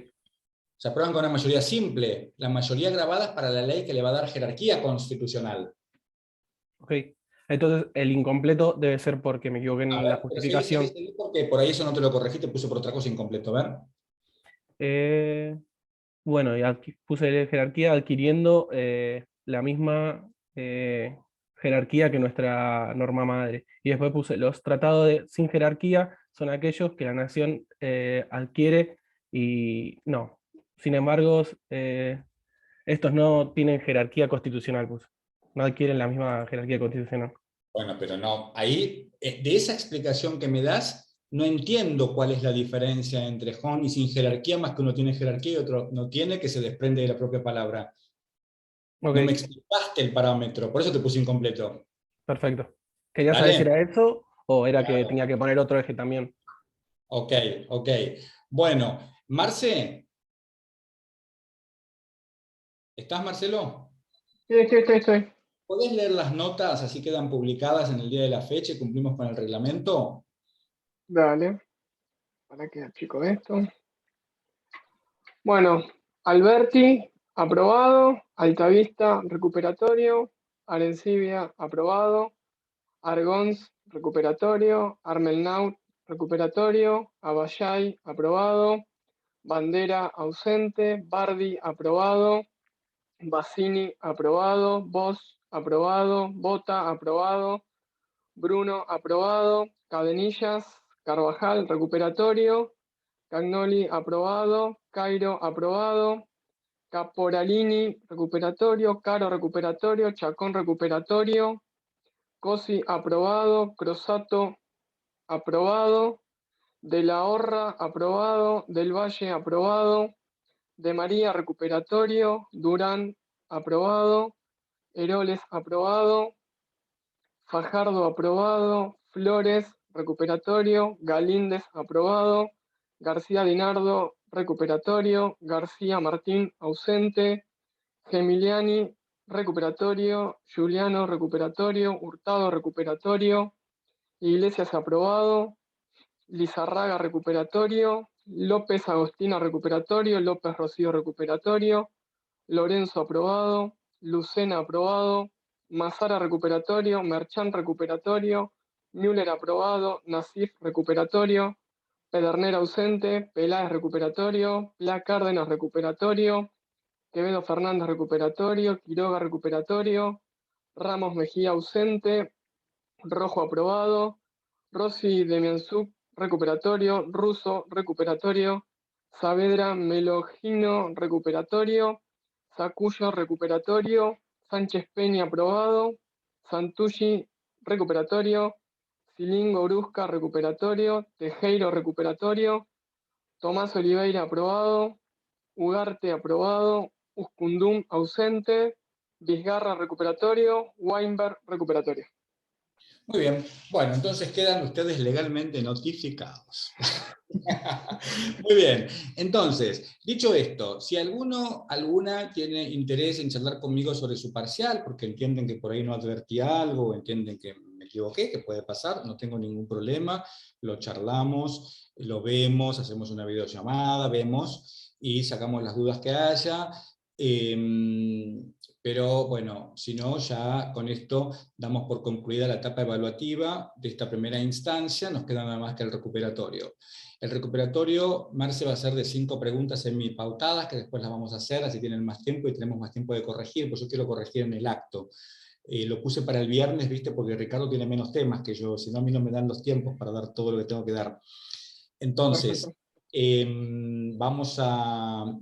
Se aprueban con una mayoría simple. La mayoría grabada es para la ley que le va a dar jerarquía constitucional. Ok. Entonces, el incompleto debe ser porque me equivoqué A en la ver, pero justificación. seguí porque por ahí eso no te lo corregí, te puse por otra cosa incompleto. A ver. Bueno, y puse la jerarquía adquiriendo la misma jerarquía que nuestra norma madre. Y después puse los tratados sin jerarquía son aquellos que la nación adquiere y no. Sin embargo, estos no tienen jerarquía constitucional, puse. No adquieren la misma jerarquía constitucional. Bueno, pero no. Ahí, de esa explicación que me das, no entiendo cuál es la diferencia entre con y sin jerarquía, más que uno tiene jerarquía y otro no tiene, que se desprende de la propia palabra. Ok. No me explicaste el parámetro, por eso te puse incompleto. Perfecto. Quería saber si ¿Dale? era eso o era que Claro. tenía que poner otro eje también. Ok. Bueno, Marce. ¿Estás, Marcelo? Sí, estoy. ¿Podés leer las notas, así quedan publicadas en el día de la fecha y cumplimos con el reglamento? Dale. Para que chico esto. Bueno, Alberti, aprobado. Altavista, recuperatorio. Arencibia, aprobado. Argons, recuperatorio. Armelnaut, recuperatorio. Abayay, aprobado. Bandera, ausente. Bardi, aprobado. Bassini, aprobado. Bosch, aprobado. Bota, aprobado. Bruno, aprobado. Cadenillas, Carvajal, recuperatorio. Cagnoli, aprobado. Cairo, aprobado. Caporalini, recuperatorio. Caro, recuperatorio. Chacón, recuperatorio. Cosi, aprobado. Crosato, aprobado. De la Horra, aprobado. Del Valle, aprobado. De María, recuperatorio. Durán, aprobado. Heroles, aprobado. Fajardo, aprobado. Flores, recuperatorio. Galíndez, aprobado. García Dinardo, recuperatorio. García Martín, ausente. Gemiliani, recuperatorio. Juliano, recuperatorio. Hurtado, recuperatorio. Iglesias, aprobado. Lizarraga, recuperatorio. López Agostina, recuperatorio. López Rocío, recuperatorio. Lorenzo, aprobado. Lucena, aprobado. Mazara, recuperatorio. Merchán, recuperatorio. Müller, aprobado. Nasif, recuperatorio. Pedernera, ausente. Peláez, recuperatorio. Pla Cárdenas, recuperatorio. Quevedo Fernández, recuperatorio. Quiroga, recuperatorio. Ramos Mejía, ausente. Rojo, aprobado. Rossi Demianzuk, recuperatorio. Russo, recuperatorio. Saavedra Melogino, recuperatorio. Sacuyo, recuperatorio. Sánchez Peña, aprobado. Santucci, recuperatorio. Silingo Brusca, recuperatorio. Tejero, recuperatorio. Tomás Oliveira, aprobado. Ugarte, aprobado. Uskundum, ausente. Vizgarra, recuperatorio. Weinberg, recuperatorio. Muy bien, bueno, entonces quedan ustedes legalmente notificados. Muy bien, entonces, dicho esto, si alguna tiene interés en charlar conmigo sobre su parcial, porque entienden que por ahí no advertí algo, o entienden que me equivoqué, que puede pasar, no tengo ningún problema, lo charlamos, lo vemos, hacemos una videollamada, vemos y sacamos las dudas que haya. Pero bueno, si no, ya con esto damos por concluida la etapa evaluativa de esta primera instancia, nos queda nada más que el recuperatorio. El recuperatorio, Marce, va a ser de 5 preguntas semipautadas, que después las vamos a hacer, así tienen más tiempo y tenemos más tiempo de corregir, pues yo quiero corregir en el acto. Lo puse para el viernes, ¿viste? Porque Ricardo tiene menos temas que yo, si no a mí no me dan los tiempos para dar todo lo que tengo que dar. Entonces,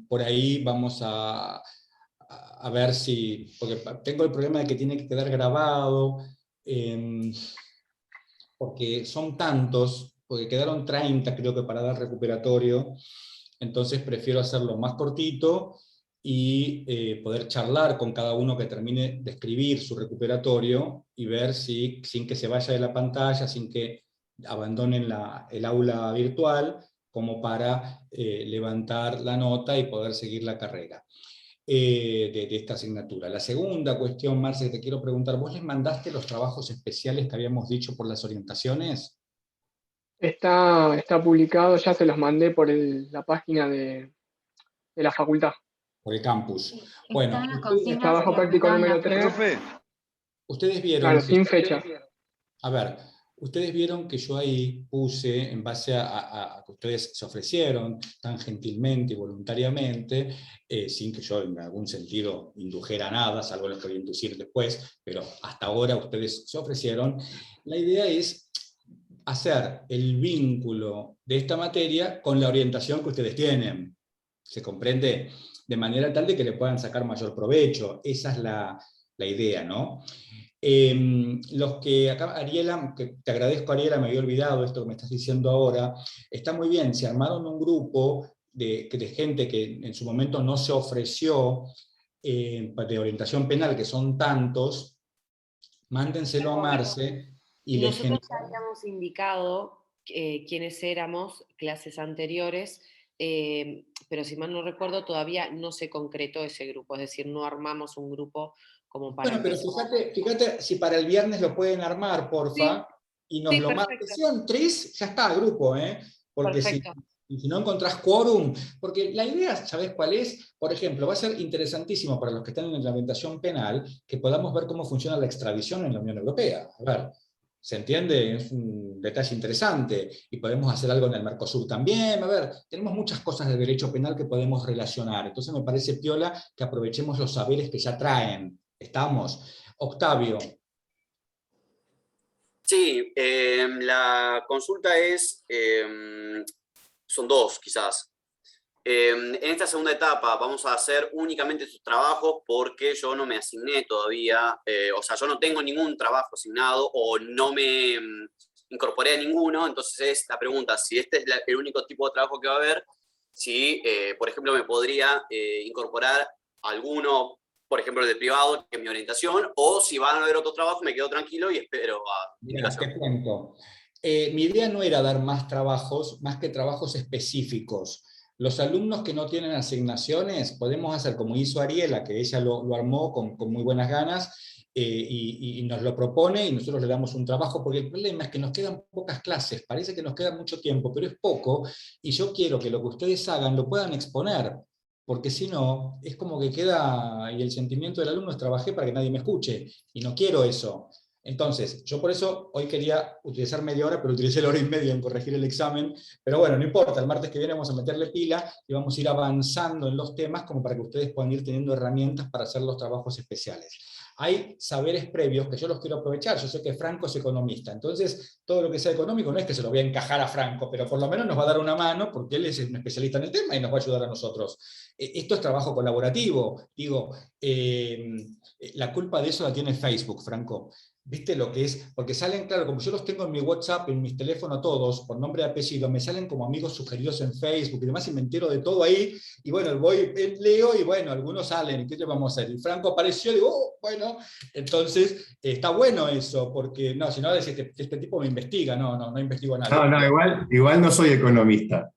por ahí vamos a ver si, porque tengo el problema de que tiene que quedar grabado, porque son tantos, porque quedaron 30 creo que para dar recuperatorio, entonces prefiero hacerlo más cortito y poder charlar con cada uno que termine de escribir su recuperatorio y ver si, sin que se vaya de la pantalla, sin que abandonen el aula virtual, como para levantar la nota y poder seguir la carrera. De esta asignatura. La segunda cuestión, Marce, que te quiero preguntar, ¿vos les mandaste los trabajos especiales que habíamos dicho por las orientaciones? Está publicado, ya se los mandé por la página de la facultad. Por el campus. Bueno, trabajo práctico número 3. Ustedes vieron... Claro, sin fecha. A ver, ustedes vieron que yo ahí puse, en base a que ustedes se ofrecieron tan gentilmente y voluntariamente, sin que yo en algún sentido indujera nada, salvo lo que voy a inducir después, pero hasta ahora ustedes se ofrecieron, la idea es hacer el vínculo de esta materia con la orientación que ustedes tienen. ¿Se comprende? De manera tal de que le puedan sacar mayor provecho. Esa es la idea, ¿no? Los que acá, Ariela, que te agradezco, Ariela, me había olvidado esto que me estás diciendo ahora, está muy bien, se armaron un grupo de gente que en su momento no se ofreció de orientación penal, que son tantos, mándenselo a Marce y le nosotros habíamos indicado quiénes éramos, clases anteriores, pero si mal no recuerdo, todavía no se concretó ese grupo, es decir, no armamos un grupo como para... Bueno, pero fíjate si para el viernes lo pueden armar, porfa, y nos lo mandan. Si son 3, ya está, grupo, porque si no encontrás quórum, porque la idea, ¿sabés cuál es? Por ejemplo, va a ser interesantísimo para los que están en la orientación penal que podamos ver cómo funciona la extradición en la Unión Europea. A ver, ¿Se entiende? Es un detalle interesante. Y podemos hacer algo en el Mercosur también. A ver, tenemos muchas cosas de derecho penal que podemos relacionar. Entonces me parece piola que aprovechemos los saberes que ya traen. ¿Estamos? Octavio. Sí, la consulta es, son dos quizás. En esta segunda etapa vamos a hacer únicamente estos trabajos porque yo no me asigné todavía, o sea, yo no tengo ningún trabajo asignado o no me incorporé a ninguno, entonces es la pregunta, si este es el único tipo de trabajo que va a haber, si, por ejemplo, me podría incorporar alguno, por ejemplo, el de privado, que es mi orientación, o si van a haber otro trabajo, me quedo tranquilo y espero a indicación. Te cuento. Mi idea no era dar más trabajos, más que trabajos específicos. Los alumnos que no tienen asignaciones, podemos hacer como hizo Ariela, que ella lo armó con muy buenas ganas, y nos lo propone y nosotros le damos un trabajo, porque el problema es que nos quedan pocas clases, parece que nos queda mucho tiempo, pero es poco, y yo quiero que lo que ustedes hagan lo puedan exponer, porque si no, es como que queda, y el sentimiento del alumno es trabajé para que nadie me escuche, y no quiero eso. Entonces, yo por eso hoy quería utilizar media hora, pero utilicé la hora y media en corregir el examen, pero bueno, no importa, el martes que viene vamos a meterle pila y vamos a ir avanzando en los temas como para que ustedes puedan ir teniendo herramientas para hacer los trabajos especiales. Hay saberes previos que yo los quiero aprovechar, yo sé que Franco es economista, entonces todo lo que sea económico no es que se lo voy a encajar a Franco, pero por lo menos nos va a dar una mano porque él es un especialista en el tema y nos va a ayudar a nosotros. Esto es trabajo colaborativo, digo, la culpa de eso la tiene Facebook, Franco. ¿Viste lo que es? Porque salen, claro, como yo los tengo en mi WhatsApp, en mis teléfonos todos, por nombre y apellido, me salen como amigos sugeridos en Facebook y demás, y me entero de todo ahí, y bueno, voy, leo, y bueno, algunos salen, ¿y qué le vamos a hacer? Y Franco apareció, y digo, oh, bueno, entonces, está bueno eso, porque, no, si no, este tipo me investiga, no investigo a nadie. No, igual no soy economista.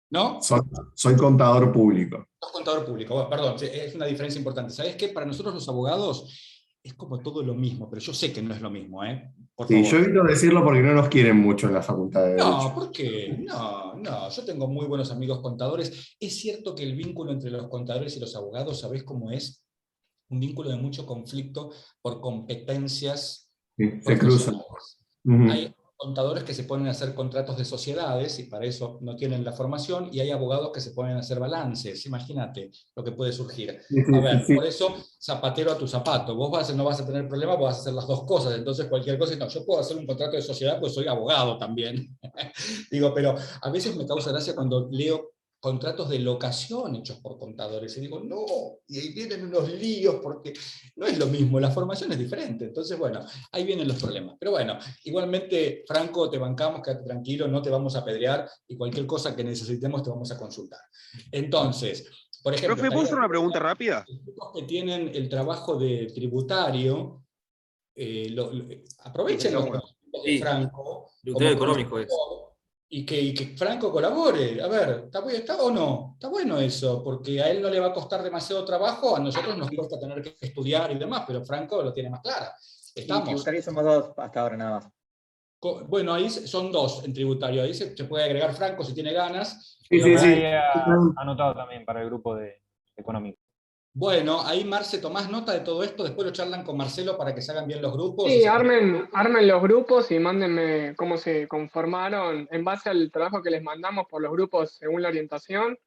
¿No? Soy contador público. Sos contador público, bueno, perdón, es una diferencia importante. ¿Sabes qué? Para nosotros los abogados, es como todo lo mismo, pero yo sé que no es lo mismo, ¿eh? Por Sí, favor. yo evito decirlo porque no nos quieren mucho en la Facultad de Derecho. No, ¿por qué? No, yo tengo muy buenos amigos contadores. Es cierto que el vínculo entre los contadores y los abogados, ¿sabés cómo es? Un vínculo de mucho conflicto por competencias. Sí, se cruzan. Hay contadores que se ponen a hacer contratos de sociedades y para eso no tienen la formación, y hay abogados que se ponen a hacer balances. Imagínate lo que puede surgir. A ver, por eso, zapatero a tu zapato. Vos no vas a tener problema, vos vas a hacer las dos cosas. Entonces, cualquier cosa, no, yo puedo hacer un contrato de sociedad, pues soy abogado también. Digo, pero a veces me causa gracia cuando leo contratos de locación hechos por contadores, y digo, no, y ahí vienen unos líos, porque no es lo mismo, la formación es diferente. Entonces, bueno, ahí vienen los problemas. Pero bueno, igualmente, Franco, te bancamos, quédate tranquilo, no te vamos a apedrear, y cualquier cosa que necesitemos te vamos a consultar. Entonces, por ejemplo... Profe, ¿puedo hacer una pregunta rápida? Los que tienen el trabajo de tributario, aprovechen los conocimientos de Franco. Tributario económico es. Y que Franco colabore. A ver, ¿está o no? Está bueno eso, porque a él no le va a costar demasiado trabajo, a nosotros nos cuesta tener que estudiar y demás, pero Franco lo tiene más clara. Estamos. En tributario somos dos hasta ahora nada más. Bueno, ahí son dos en tributario, ahí se puede agregar Franco si tiene ganas. Sí. Anotado también para el grupo de económico. Bueno, ahí Marce, tomás nota de todo esto, después lo charlan con Marcelo para que se hagan bien los grupos. Sí, armen los grupos y mándenme cómo se conformaron en base al trabajo que les mandamos por los grupos según la orientación.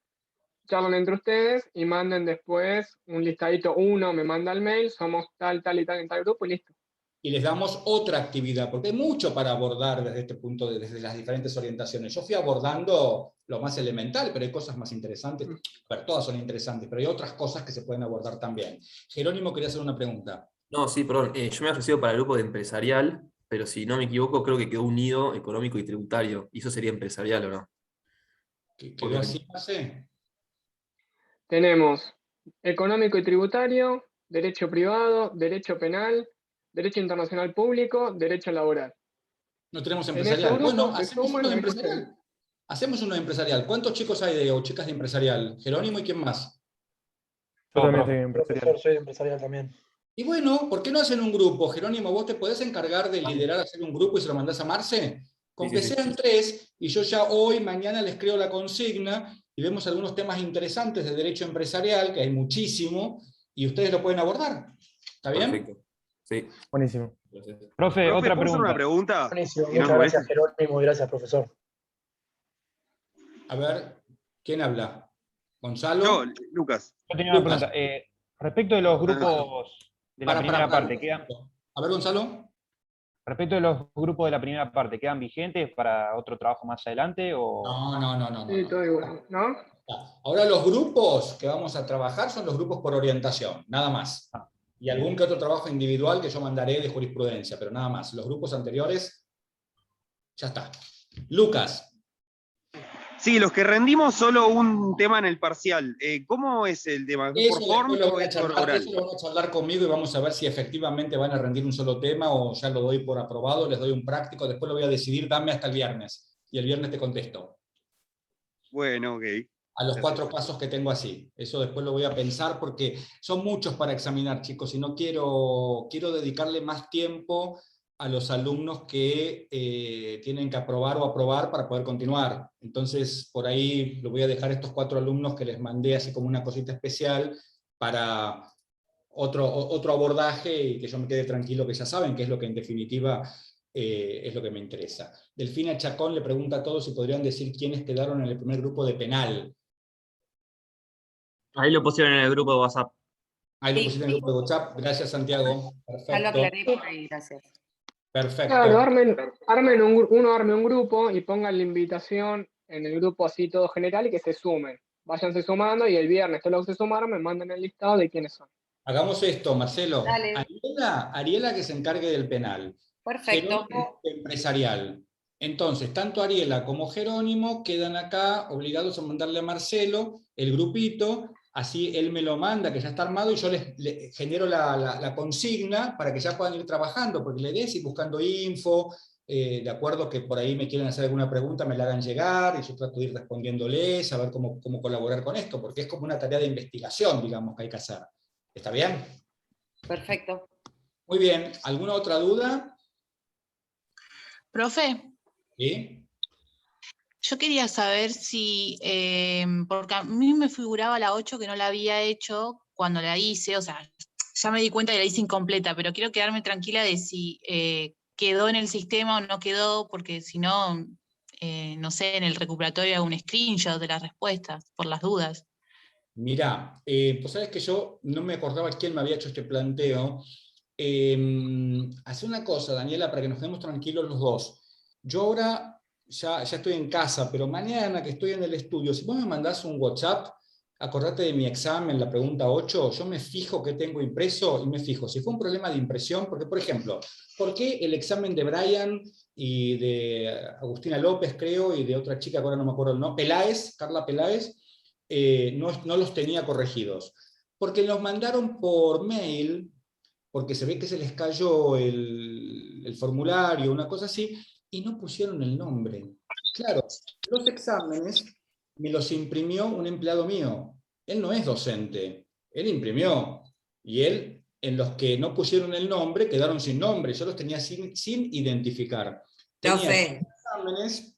Charlan entre ustedes y manden después un listadito, uno me manda el mail, somos tal y tal en tal grupo y listo. Y les damos otra actividad, porque hay mucho para abordar desde este punto, desde las diferentes orientaciones. Yo fui abordando lo más elemental, pero hay cosas más interesantes. Bueno, todas son interesantes, pero hay otras cosas que se pueden abordar también. Jerónimo quería hacer una pregunta. No, sí, perdón. Yo me había ofrecido para el grupo de empresarial, pero si no me equivoco, creo que quedó unido económico y tributario. ¿Y eso sería empresarial o no? ¿Quedó así, Marce? Tenemos económico y tributario, derecho privado, derecho penal, derecho internacional público, derecho laboral. No tenemos empresarial. Bueno, hacemos uno de empresarial. Hacemos uno de empresarial. ¿Cuántos chicos hay o chicas de empresarial? Jerónimo, ¿y quién más? Yo también soy empresarial. Profesor, soy empresarial también. Y bueno, ¿por qué no hacen un grupo? Jerónimo, ¿vos te podés encargar de liderar, hacer un grupo y se lo mandás a Marce? Con que sean 3, y yo ya hoy, mañana les creo la consigna, y vemos algunos temas interesantes de derecho empresarial, que hay muchísimo, y ustedes lo pueden abordar. ¿Está bien? Perfecto. Sí. Buenísimo. Profe, otra ¿puedo hacer una pregunta. pregunta? Buenísimo, Si no muchas me gracias molesta. Jerónimo y gracias profesor. A ver, ¿quién habla? ¿Gonzalo? Yo, Lucas. Yo tenía una Lucas. pregunta. Respecto de los grupos de la primera parte, A ver, Gonzalo. respecto de los grupos de la primera parte, ¿quedan vigentes para otro trabajo más adelante? O... No. Sí, todo igual, ¿no? Ahora los grupos que vamos a trabajar son los grupos por orientación, nada más. Y algún que otro trabajo individual que yo mandaré de jurisprudencia, pero nada más. Los grupos anteriores, ya está. Lucas. Sí, los que rendimos solo un tema en el parcial. ¿Cómo es el tema? Eso ¿Por form después lo o van a es por charlar, oral? eso lo van a charlar conmigo y vamos a ver si efectivamente van a rendir un solo tema o ya lo doy por aprobado, les doy un práctico, después lo voy a decidir, dame hasta el viernes. Y el viernes te contesto. Bueno, ok. A los 4 casos que tengo así. Eso después lo voy a pensar porque son muchos para examinar, chicos, y no quiero dedicarle más tiempo a los alumnos que tienen que aprobar o aprobar para poder continuar. Entonces, por ahí lo voy a dejar estos 4 alumnos que les mandé así como una cosita especial para otro abordaje y que yo me quede tranquilo que ya saben que es lo que en definitiva es lo que me interesa. Delfina Chacón le pregunta a todos si podrían decir quiénes quedaron en el primer grupo de penal. Ahí lo pusieron en el grupo de WhatsApp. Ahí lo pusiste en el grupo de WhatsApp. Gracias, Santiago. Perfecto. Ya lo aclaré por ahí, gracias. Perfecto. Claro, armen un grupo y pongan la invitación en el grupo así todo general y que se sumen. Váyanse sumando y el viernes todos los que se sumaron me mandan el listado de quiénes son. Hagamos esto, Marcelo. Dale. Ariela que se encargue del penal. Perfecto. Jerónimo, empresarial. Entonces, tanto Ariela como Jerónimo quedan acá obligados a mandarle a Marcelo el grupito, así él me lo manda, que ya está armado, y yo le genero la consigna para que ya puedan ir trabajando, porque la idea es ir buscando info, de acuerdo que por ahí me quieren hacer alguna pregunta, me la hagan llegar, y yo trato de ir respondiéndoles, a ver cómo colaborar con esto, porque es como una tarea de investigación, digamos, que hay que hacer. ¿Está bien? Perfecto. Muy bien. ¿Alguna otra duda? Profe, ¿Sí? yo quería saber si, porque a mí me figuraba la 8 que no la había hecho cuando la hice, o sea, ya me di cuenta que la hice incompleta, pero quiero quedarme tranquila de si quedó en el sistema o no quedó, porque si no, no sé, en el recuperatorio hago un screenshot de las respuestas, por las dudas. Mirá, pues sabes que yo no me acordaba quién me había hecho este planteo. Hace una cosa, Daniela, para que nos quedemos tranquilos los dos. Yo ahora ya estoy en casa, pero mañana que estoy en el estudio, si vos me mandás un WhatsApp, acordate de mi examen, la pregunta 8, yo me fijo qué tengo impreso y me fijo. Si fue un problema de impresión, porque por ejemplo, ¿por qué el examen de Brian y de Agustina López, creo, y de otra chica que ahora no me acuerdo el nombre, Carla Peláez, no los tenía corregidos? Porque los mandaron por mail, porque se ve que se les cayó el formulario, una cosa así, y no pusieron el nombre. Claro, los exámenes me los imprimió un empleado mío. Él no es docente, él imprimió. Y él, en los que no pusieron el nombre, quedaron sin nombre. Yo los tenía sin identificar. Profe. Exámenes,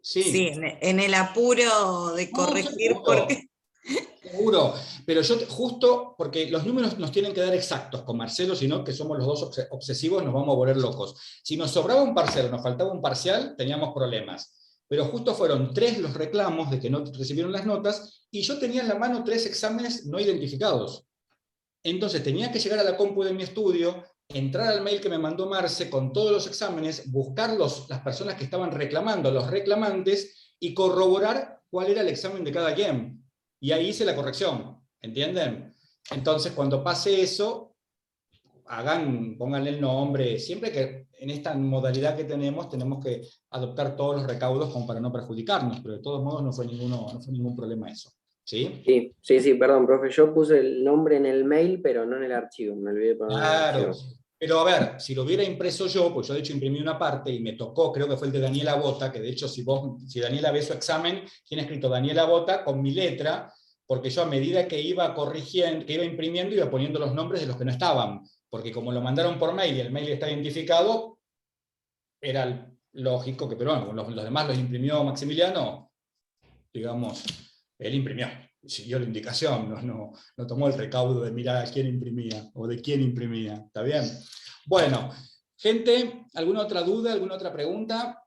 sí. Sí, en el apuro de corregir porque... Seguro, pero yo justo, porque los números nos tienen que dar exactos con Marcelo, sino que somos los dos obsesivos, nos vamos a volver locos. Si nos sobraba un parcial o nos faltaba un parcial, teníamos problemas. Pero justo fueron 3 los reclamos de que no recibieron las notas, y yo tenía en la mano 3 exámenes no identificados. Entonces tenía que llegar a la compu de mi estudio, entrar al mail que me mandó Marce con todos los exámenes, buscar las personas que estaban reclamando, los reclamantes, y corroborar cuál era el examen de cada quien. Y ahí hice la corrección, ¿entienden? Entonces, cuando pase eso, pónganle el nombre. Siempre que en esta modalidad que tenemos que adoptar todos los recaudos como para no perjudicarnos, pero de todos modos no fue ningún problema eso. ¿Sí? Sí, perdón, profe, yo puse el nombre en el mail, pero no en el archivo, me olvidé poner el Claro, archivo. pero a ver, si lo hubiera impreso yo, pues yo de hecho imprimí una parte y me tocó, creo que fue el de Daniela Bota, que de hecho si Daniela ve su examen, tiene escrito Daniela Bota con mi letra, porque yo a medida que iba corrigiendo, que iba imprimiendo, iba poniendo los nombres de los que no estaban, porque como lo mandaron por mail y el mail está identificado, era lógico que, pero bueno, los demás los imprimió Maximiliano, digamos, él imprimió, siguió la indicación, no tomó el recaudo de mirar a quién imprimía, o de quién imprimía, ¿está bien? Bueno, Gente, ¿alguna otra duda, alguna otra pregunta?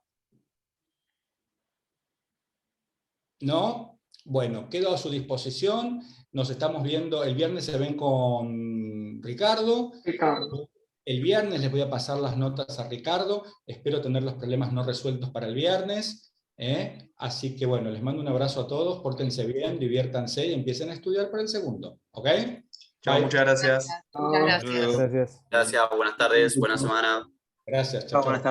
¿No? Bueno, quedo a su disposición. Nos estamos viendo, el viernes se ven con Ricardo. El viernes les voy a pasar las notas a Ricardo. Espero tener los problemas no resueltos para el viernes. Así que bueno, les mando un abrazo a todos. Pórtense bien, diviértanse y empiecen a estudiar para el segundo. ¿Ok? Chao, muchas gracias. Muchas gracias. Gracias. Gracias, buenas tardes, buena semana. Gracias, chao. Buenas tardes.